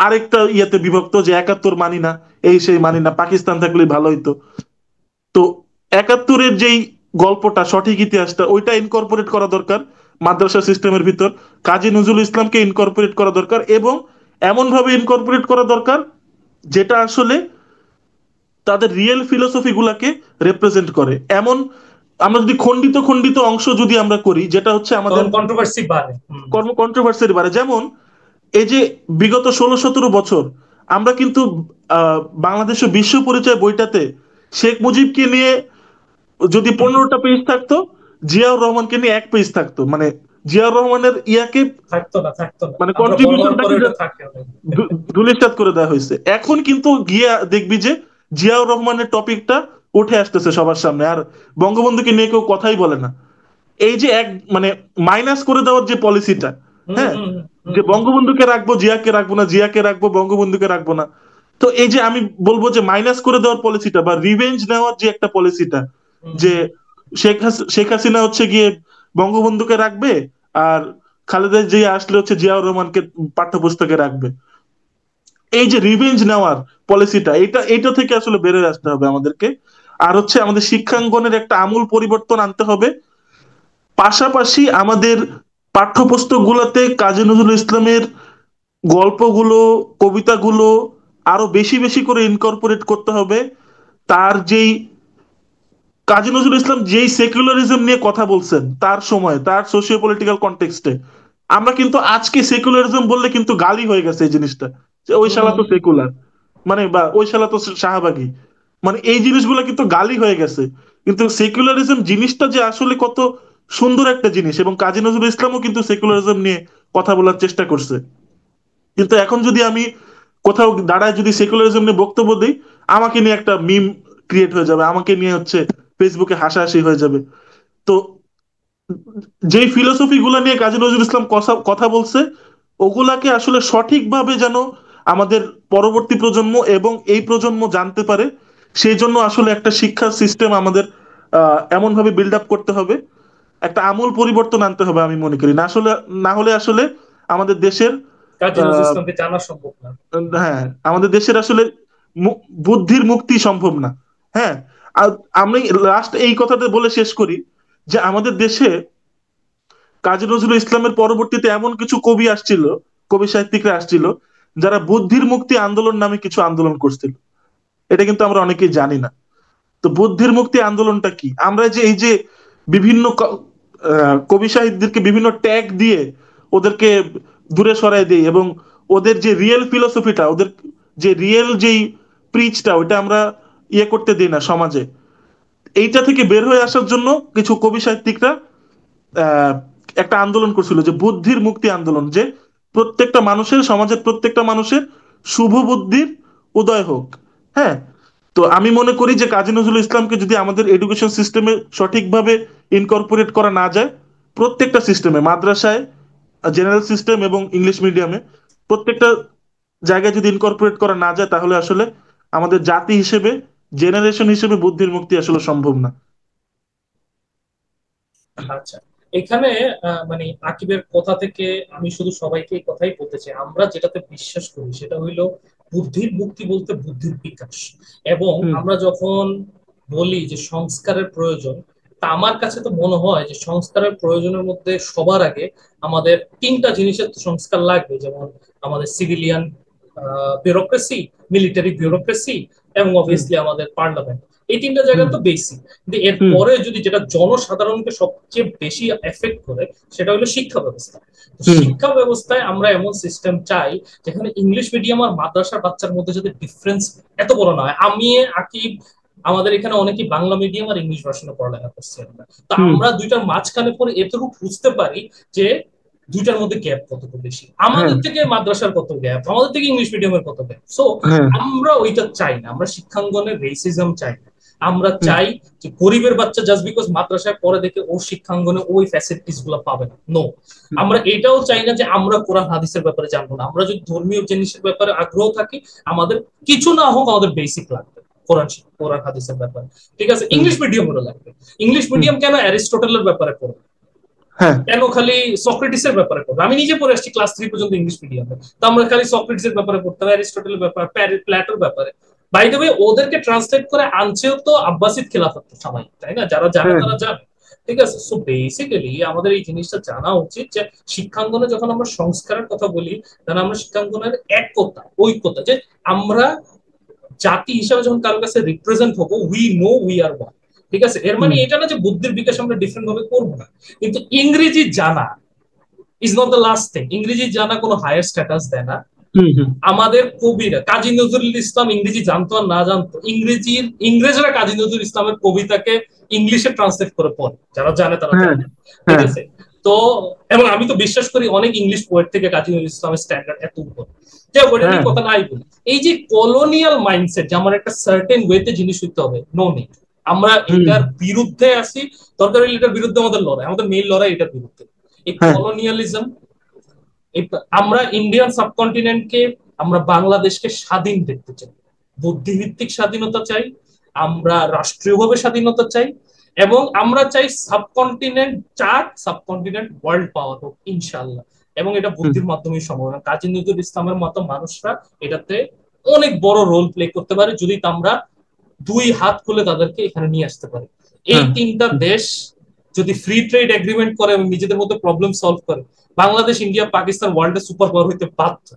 আরেকটা ইয়েতে বিভক্ত যে 71 মানি না, এই সেই মানি না, পাকিস্তান থাকলে ভালো হইতো। তো 71-এর যেই গল্পটা, সঠিক ইতিহাসটা, ওইটা ইনকর্পোরেট করা দরকার মাদ্রাসা সিস্টেমের ভিতর। কাজী নজরুল ইসলামকে ইনকর্পোরেট করা দরকার, এবং এমন ভাবে ইনকর্পোরেট করা দরকার যেটা আসলে তাদের রিয়েল ফিলোসফি গুলাকে রিপ্রেজেন্ট করে। এমন আমরা যদি খন্ডিত খন্ডিত অংশ যদি আমরা করি, যেটা হচ্ছে আমাদের তখন কন্ট্রোভার্সি বাড়ে। কন্ট্রোভার্সির বারে, যেমন এই যে বিগত 16-17 বছর আমরা কিন্তু বাংলাদেশের বিশ্ব পরিচয় বইটাতে শেখ মুজিবকে নিয়ে যদি 15টা পেজ থাকতো, জিয়াউর রহমানকে নিয়ে 1 পেজ থাকতো, মানে জিয়াউর রহমানের ইয়াকে, থাকতো না মানে আমরা বড় হওয়ার পরে কন্ট্রিবিউশনটাকে এটা থাকে অনেক। ধুলিসাৎ করে দেওয়া হয়েছে। এখন কিন্তু গিয়া দেখবি যে জিয়াউর রহমানের টপিকটা উঠে আসতেছে সবার সামনে, আর বঙ্গবন্ধুকে নিয়ে কেউ কথাই বলে না। এই যে এক মানে মাইনাস করে দেওয়ার যে পলিসিটা, হুম হ্যাঁ, হুম হুম যে হুম বঙ্গবন্ধুকে রাখবো জিয়াকে রাখবো না, জিয়াকে রাখবো বঙ্গবন্ধুকে রাখবো না। তো এই যে আমি বলবো যে মাইনাস করে দেওয়ার পলিসিটা বা রিভেঞ্জ নেওয়ার যে একটা পলিসিটা, হুম যে শেখ হাসিনা হচ্ছে গিয়ে বঙ্গবন্ধুকে রাখবে, আর খালেদা জিয়া আসলে হচ্ছে জিয়াউর রহমানকে পাঠ্যপুস্তকে রাখবে। এই যে রিভেঞ্জ নেওয়ার পলিসিটা, এটা থেকে আসলে বেরোয় আসতে হবে আমাদেরকে। আর হচ্ছে আমাদের শিক্ষাঙ্গনের একটা আমূল পরিবর্তন আনতে হবে। পাশাপাশি আমাদের পাঠ্যপুস্তকগুলোতে কাজী নজরুল ইসলামের গল্পগুলো, কবিতাগুলো আরো বেশি বেশি করে ইনকর্পোরেট করতে হবে। তার যেই কাজী নজরুল ইসলাম যেই সেকুলারিজম নিয়ে কথা বলছেন তার সময়, তার সোশিও পলিটিক্যাল কনটেক্সটে, আমরা কিন্তু আজকে সেকুলারিজম বললে কিন্তু গালি হয়ে গেছে এই জিনিসটা, যে ওই হুম শালা তো হুম সেকুলার, মানে বা ওই শালা তো শাহবাগী, মানে এই জিনিসগুলো কিন্তু গালি হয়ে গেছে। কিন্তু সেকুলারিজম জিনিসটা যে আসলে কত সুন্দর একটা জিনিস, এবং কাজী নজরুল ইসলামও কিন্তু সেকুলারিজম নিয়ে কথা বলার চেষ্টা করছে। কিন্তু এখন যদি আমি কোথাও দাঁড়ায় যদি সেকুলারিজম নিয়ে বক্তব্য দিই, আমাকে নিয়ে একটা মিম ক্রিয়েট হয়ে যাবে, আমাকে নিয়ে হচ্ছে ফেসবুকে হাসাহাসি হয়ে যাবে। তো যেই ফিলোসফি গুলা নিয়ে কাজী নজরুল ইসলাম কথা কথা বলছে, ওগুলাকে আসলে সঠিকভাবে যেন আমাদের পরবর্তী প্রজন্ম এবং এই প্রজন্ম জানতে পারে, সেই জন্য আসলে একটা শিক্ষা সিস্টেম আমাদের এমন ভাবে বিল্ড আপ করতে হবে, একটা আমূল পরিবর্তন আনতে হবে আমি মনে করি। না হলে আসলে আমাদের দেশের কাজী নজরুল আহ, ইসলামকে জানা সম্ভব না। হ্যাঁ, আমাদের দেশের আসলে বুদ্ধির মুক্তি সম্ভব না। হ্যাঁ, আর আমি লাস্ট এই কথাটা বলে শেষ করি, যে আমাদের দেশে কাজী নজরুল ইসলামের পরবর্তীতে এমন কিছু কবি আসছিল, কবি সাহিত্যিকরা আসছিল, যারা বুদ্ধির মুক্তি আন্দোলন নামে কিছু আন্দোলন করছিল। এটা কিন্তু আমরা অনেকেই জানি না। তো বুদ্ধির মুক্তি আন্দোলনটা কি? আমরা যে এই যে বিভিন্ন কবি সাহিত্যিকদেরকে বিভিন্ন ট্যাগ দিয়ে ওদেরকে দূরে সরাই দিই, এবং ওদের যে রিয়েল ফিলোসফিটা, ওদের যে রিয়েল যেই প্রিচটা, ওইটা আমরা করতে দিই না সমাজে। এইটা থেকে বের হয়ে আসার জন্য কিছু কবি সাহিত্যিকরা আহ, একটা আন্দোলন করছিল, যে বুদ্ধির মুক্তি আন্দোলন, যে প্রত্যেকটা মানুষের, সমাজের প্রত্যেকটা মানুষের শুভ বুদ্ধির উদয় হোক। হ্যাঁ, তো আমি মনে করি যে কাজী নজরুল ইসলামকে যদি আমাদের এডুকেশন সিস্টেমে সঠিকভাবে ইনকর্পোরেট করা না যায়, প্রত্যেকটা সিস্টেমে, মাদ্রাসায়, জেনারেল সিস্টেম এবং ইংলিশ মিডিয়ামে, প্রত্যেকটা জায়গায় যদি ইনকর্পোরেট করা না যায়, তাহলে আসলে আমাদের জাতি হিসেবে, জেনারেশন হিসেবে বুদ্ধির মুক্তি আসলে সম্ভব না। আচ্ছা, এখানে মানে আকিবের কথা থেকে আমি শুধু সবাইকে এই কথাই বলতে চাই, আমরা যেটাতে বিশ্বাস করি সেটা হইলো বুদ্ধির মুক্তি বলতে বুদ্ধির বিকাশ। এবং হুম আমরা যখন বলি যে সংস্কারের প্রয়োজন, তা আমার কাছে তো মনে হয় যে সংস্কারের প্রয়োজনের মধ্যে সবার আগে আমাদের তিনটা জিনিসের তো সংস্কার লাগবে, যেমন আমাদের সিভিলিয়ান ব্যুরোক্রেসি, মিলিটারি হুম ব্যুরোক্রেসি, এবং হুম অবভিয়াসলি আমাদের পার্লামেন্ট। এই তিনটা জায়গা হুম তো বেসিক। কিন্তু হুম এরপরে যদি যেটা জনসাধারণকে সবচেয়ে বেশি এফেক্ট করে, সেটা হলো শিক্ষা ব্যবস্থা। তো হুম শিক্ষা ব্যবস্থায় আমরা এমন সিস্টেম চাই যেখানে ইংলিশ মিডিয়াম আর মাদ্রাসার বাচ্চার মধ্যে যদি ডিফারেন্স এত বড় না হয়। আমি আকিব, আমাদের এখানে অনেকেই বাংলা মিডিয়াম আর ইংলিশ ভার্সনে পড়ালেখা করছে আমরা, তো হুম আমরা দুইটার মাঝখানে পরে এতটুকু বুঝতে পারি যে দুইটার মধ্যে গ্যাপ কতটুকু বেশি, হ্যাঁ আমাদের থেকে মাদ্রাসার কত গ্যাপ, আমাদের থেকে ইংলিশ মিডিয়ামের কত গ্যাপ। সো হ্যাঁ আমরা ওইটা চাই না, আমরা শিক্ষাঙ্গনে রেসিজম চাই না। আমরা হুম চাই যে গরিবের বাচ্চা জাস্ট বিকজ মাদ্রাসায় পড়ে দেখে ও শিক্ষাঙ্গনে ওই ফ্যাসিলিটিস গুলো পাবে না, নো। হুম আমরা এটাও চাই না যে আমরা কোরআন হাদিসের ব্যাপারে জানবো না। আমরা যদি ধর্মীয় জিনিসের ব্যাপারে আগ্রহ থাকি, আমাদের কিছু না হোক আমাদের বেসিক লাগবে কোরআন হাদিসের ব্যাপারে। ঠিক আছে, হুম ইংলিশ মিডিয়ামেরও লাগবে। ইংলিশ হুম মিডিয়াম কেন অ্যারিস্টোটলের ব্যাপারে পড়বে, হ্যাঁ কেন খালি সক্রেটিসের ব্যাপারে পড়বে? আমি নিজে পড়ে আসছি ক্লাস 3 পর্যন্ত ইংলিশ মিডিয়ামে, তো আমরা খালি সক্রেটিসের ব্যাপারে পড়তাম, অ্যারিস্টোটলের ব্যাপারে, প্ল্যাটোর ব্যাপারে। বাই দ্য ওয়ে, ওদেরকে ট্রান্সলেট করে আনছেও তো আব্বাসিদ খেলাফত সবাই, তাই না? যারা জানে হ্যাঁ তারা জানে। ঠিক আছে, সো বেসিক্যালি আমাদের এই জিনিসটা জানা উচিত যে শিক্ষাঙ্গনে যখন আমরা সংস্কারের কথা বলি, তখন আমরা শিক্ষাঙ্গনের একতা, ঐক্যতা, যে আমরা জাতি হিসাবে যখন কারোর কাছে রিপ্রেজেন্ট হবো, we know we are one. ঠিক আছে, এর মানে হুম এটা না যে বুদ্ধির বিকাশ আমরা ডিফারেন্ট ভাবে করবো না, কিন্তু ইংরেজি জানা is not the last thing. ইংরেজি জানা কোনো হায়ার স্ট্যাটাস দেয় না। হুম হুম। আমাদের কবিরা কাজী নজরুল ইসলাম ইংরেজি জানতো আর না জানতো, ইংরেজরা কাজী নজরুল ইসলামের কবিতাকে ইংলিশে ট্রান্সলেট করে পড়ে, যারা জানে তারা হ্যাঁ জানে, ঠিক হ্যাঁ আছে? তো এবং আমি তো বিশ্বাস করি অনেক ইংলিশ পোয়েট থেকে কাজী নজরুল ইসলামের স্ট্যান্ডার্ড এত উপর। যাই হোক, ওটা হ্যাঁ নিয়ে কথা নাই বলি। এই যে কলোনিয়াল মাইন্ডসেট যে আমার একটা সার্টেন ওয়েতে জিনিস হইতে হবে, নো নেই। আমরা হুম এটার বিরুদ্ধে আছি। দরকার হলে এটার বিরুদ্ধে আমাদের লড়াই, আমাদের মেইন লড়াই এটার বিরুদ্ধে। এই হ্যাঁ কলোনিয়ালিজম, আমরা ইন্ডিয়ান সাবকন্টিনেন্টকে, আমরা বাংলাদেশকে স্বাধীন দেখতে চাই, বুদ্ধিভিত্তিক স্বাধীনতা চাই, আমরা রাষ্ট্রীয়ভাবে স্বাধীনতা চাই, এবং আমরা চাই সাবকন্টিনেন্ট ওয়ার্ল্ড পাওয়ার হোক ইনশাল্লাহ। এবং এটা হুম বুদ্ধির মাধ্যমে সম্ভব। কাজী নজরুল ইসলামের মতো মানুষরা এটাতে অনেক বড় রোল প্লে করতে পারে যদি আমরা দুই হাত খুলে তাদেরকে এখানে নিয়ে আসতে পারি। এই হ্যাঁ তিনটা দেশ যদি ফ্রি ট্রেড এগ্রিমেন্ট করে এবং নিজেদের মধ্যে প্রবলেম সলভ করে, বাংলাদেশ, ইন্ডিয়া, পাকিস্তান ওয়ার্ল্ডের সুপার পাওয়ার হইতে বাধ্য,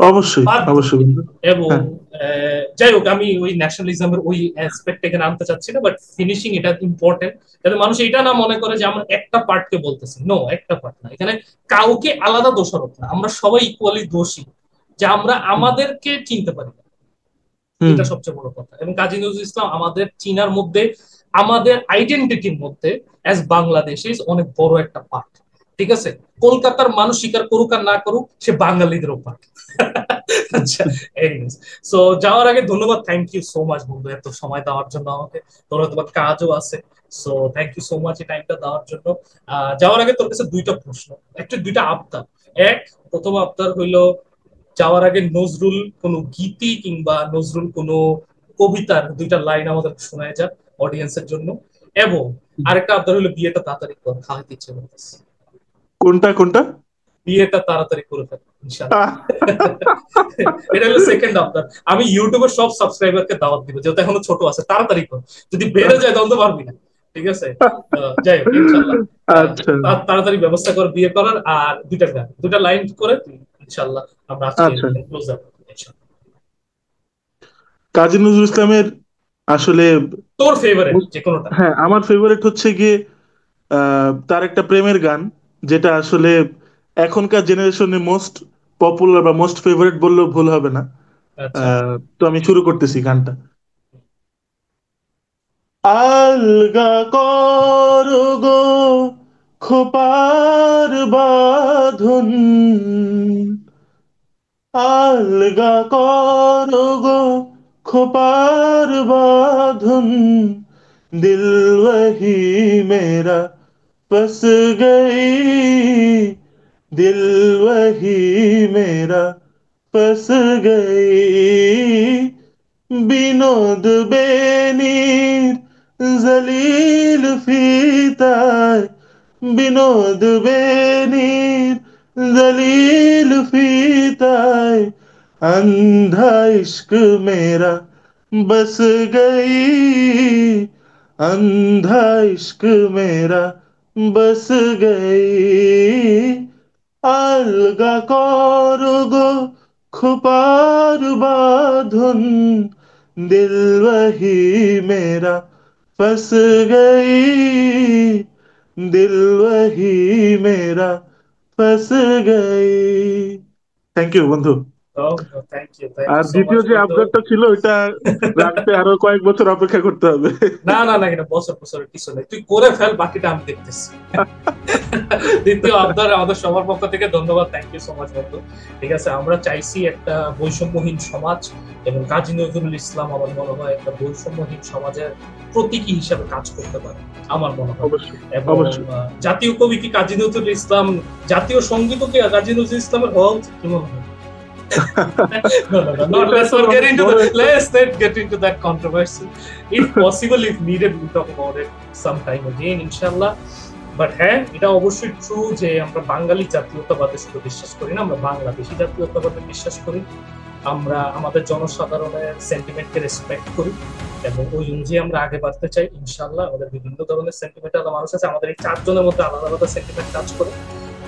অবশ্যই বাধ্য। অবশ্যই বন্ধু। এবং হ্যাঁ যাই হোক, আমি ওই ন্যাশনালিজমের ওই অ্যাসপেক্ট এখানে আনতে চাচ্ছি না, বাট ফিনিশিং এটা ইম্পর্টেন্ট, যাতে মানুষ এটা না মনে করে যে আমরা একটা পার্টকে বলতেছি। নো, একটা পার্ট না, এখানে কাউকে আলাদা দোষারোপ না, আমরা সবাই ইকুয়ালি দোষী যে আমরা আমাদেরকে চিনতে পারি না। হুম এটা সবচেয়ে বড় কথা। এবং কাজী নজরুল ইসলাম আমাদের চীনার মধ্যে, আমাদের আইডেন্টিটির মধ্যে অ্যাজ বাংলাদেশি অনেক বড় একটা পার্ট, ঠিক আছে? কলকাতার মানুষ স্বীকার করুক আর না করুক, সে বাঙালিদেরও পার্ট। আচ্ছা, সো যাওয়ার আগে ধন্যবাদ, থ্যাংক ইউ সো মাচ বন্ধু এত সময় দেওয়ার জন্য আমাকে। তোর হয়তো কাজও আছে, so thank you so much এই টাইমটা দেওয়ার জন্য। যাওয়ার আগে তোর কাছে দুইটা প্রশ্ন, একটা দুইটা আবদার। এক, প্রথম আবদার হইলো, যাওয়ার আগে নজরুল কোন গীতি কিংবা নজরুল কোন কবিতার দুইটা লাইন আমাদের শোনায় যাক অডিয়েন্সের জন্য। এবং আরেকটা আবদার হলো, বিয়েটা তাড়াতাড়ি কর, খাওয়াইতে ইচ্ছে করতেছে। কোনটা কোনটা? বিয়েটা তাড়াতাড়ি করে ফেল ইনশাআল্লাহ। এটা হলো সেকেন্ড আবদার। আমি ইউটিউবের সব সাবস্ক্রাইবারকে দাওয়াত দিব, যেহেতু এখনো ছোট আছে, তাড়াতাড়ি কর, যদি বেড়ে যায় তখন তো পারবি না, ঠিক আছে? যাই হোক ইনশাআল্লাহ আচ্ছা তাড়াতাড়ি ব্যবস্থা কর বিয়ে করার। আর দুইটা গান, দুইটা লাইন করে তুই ইনশাআল্লাহ আমরা আজকে আচ্ছা। ক্লোজ আপ ইনশাআল্লাহ। কাজী নজরুল ইসলামের আসলে, তোর ফেভারিট যে কোনোটা। হ্যাঁ আমার ফেভারিট হচ্ছে গিয়ে তার একটা প্রেমের গান, যেটা আসলে এখনকার জেনারেশনে মোস্ট পপুলার বা মোস্ট ফেভারিট বললেও ভুল হবে না। আচ্ছা, তো আমি শুরু করতেছি গানটা। আলগা করো গো খোপার বাঁধন, আলগা করো গো খোপার বাঁধন, दिल वही मेरा बस गई, दिल वही मेरा बस गई, বিনোদ বেনির জলিল ফিতায়, বিনোদ বেনির জলিল ফিতায়, अंधा इश्क मेरा बस गई, अंधा इश्क मेरा बस गई, अलगा করো গো খোপার বাঁধন, दिल वही मेरा फंस गई, दिल वही मेरा फंस गई। থ্যাংক ইউ বন্ধু। থ্যাংক আর ইউ সো দ্বিতীয় মাচ যে বন্ধু। আপডেটটা ছিল ওইটা রাখতে আরো কয়েক বছর অপেক্ষা করতে হবে। না না না, এটা বছর বছরের কিছু নেই, তুই করে ফেল, বাকিটা আমি দেখতেছি। দ্বিতীয় আবদার আমাদের সবার পক্ষ থেকে ধন্যবাদ, থ্যাংক ইউ সো মাচ বন্ধু। ঠিক আছে, আমরা চাইছি একটা বৈষম্যহীন সমাজ, এবং কাজী নজরুল ইসলাম আমার মনে হয় একটা বৈষম্যহীন সমাজের প্রতীকী হিসাবে কাজ করতে পারে আমার মনে হয়। অবশ্যই এবং অবশ্যই। জাতীয় কবি কি কাজী নজরুল ইসলাম, জাতীয় সঙ্গীত কি কাজী নজরুল ইসলামের হওয়া উচিত কি মনে হয়? No, no, no, no. Let's not get into that controversy. If possible, if needed, we'll talk about it sometime again, inshallah. But হ্যাঁ, এটা অবশ্যই ট্রু যে আমরা বাঙালি জাতীয়তাবাদে শুধু বিশ্বাস করি না, আমরা বাংলাদেশি জাতীয়তাবাদে বিশ্বাস করি। আমরা আমাদের জনসাধারণের সেন্টিমেন্টকে রেসপেক্ট করি, এবং ওই অনুযায়ী আমরা আগে বাড়তে চাই ইনশাল্লাহ। আমাদের বিভিন্ন ধরনের সেন্টিমেন্টাল মানুষ আছে, আমাদের এই চারজনের মধ্যে আলাদা আলাদা সেন্টিমেন্ট কাজ করে,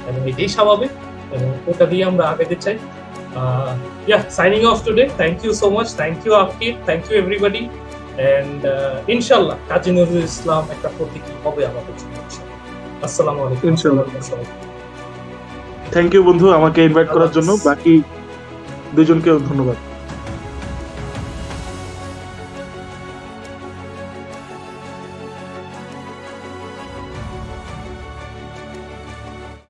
এবং এটাই স্বাভাবিক, এবং ওটা দিয়ে আমরা আগে যেতে চাই। Yeah, signing off today. Thank you so much. Thank you, Akif. Thank you, everybody. And inshallah, Kazi Nazrul Islam একটা প্রতীকী হবে আমাদের জন্য। Assalamu alaikum. ইনশাআল্লাহ। থ্যাংক ইউ বন্ধু আমাকে ইনভাইট আল্লাহ করার জন্য, হাফেজ। বাকি দুজনকেও ধন্যবাদ।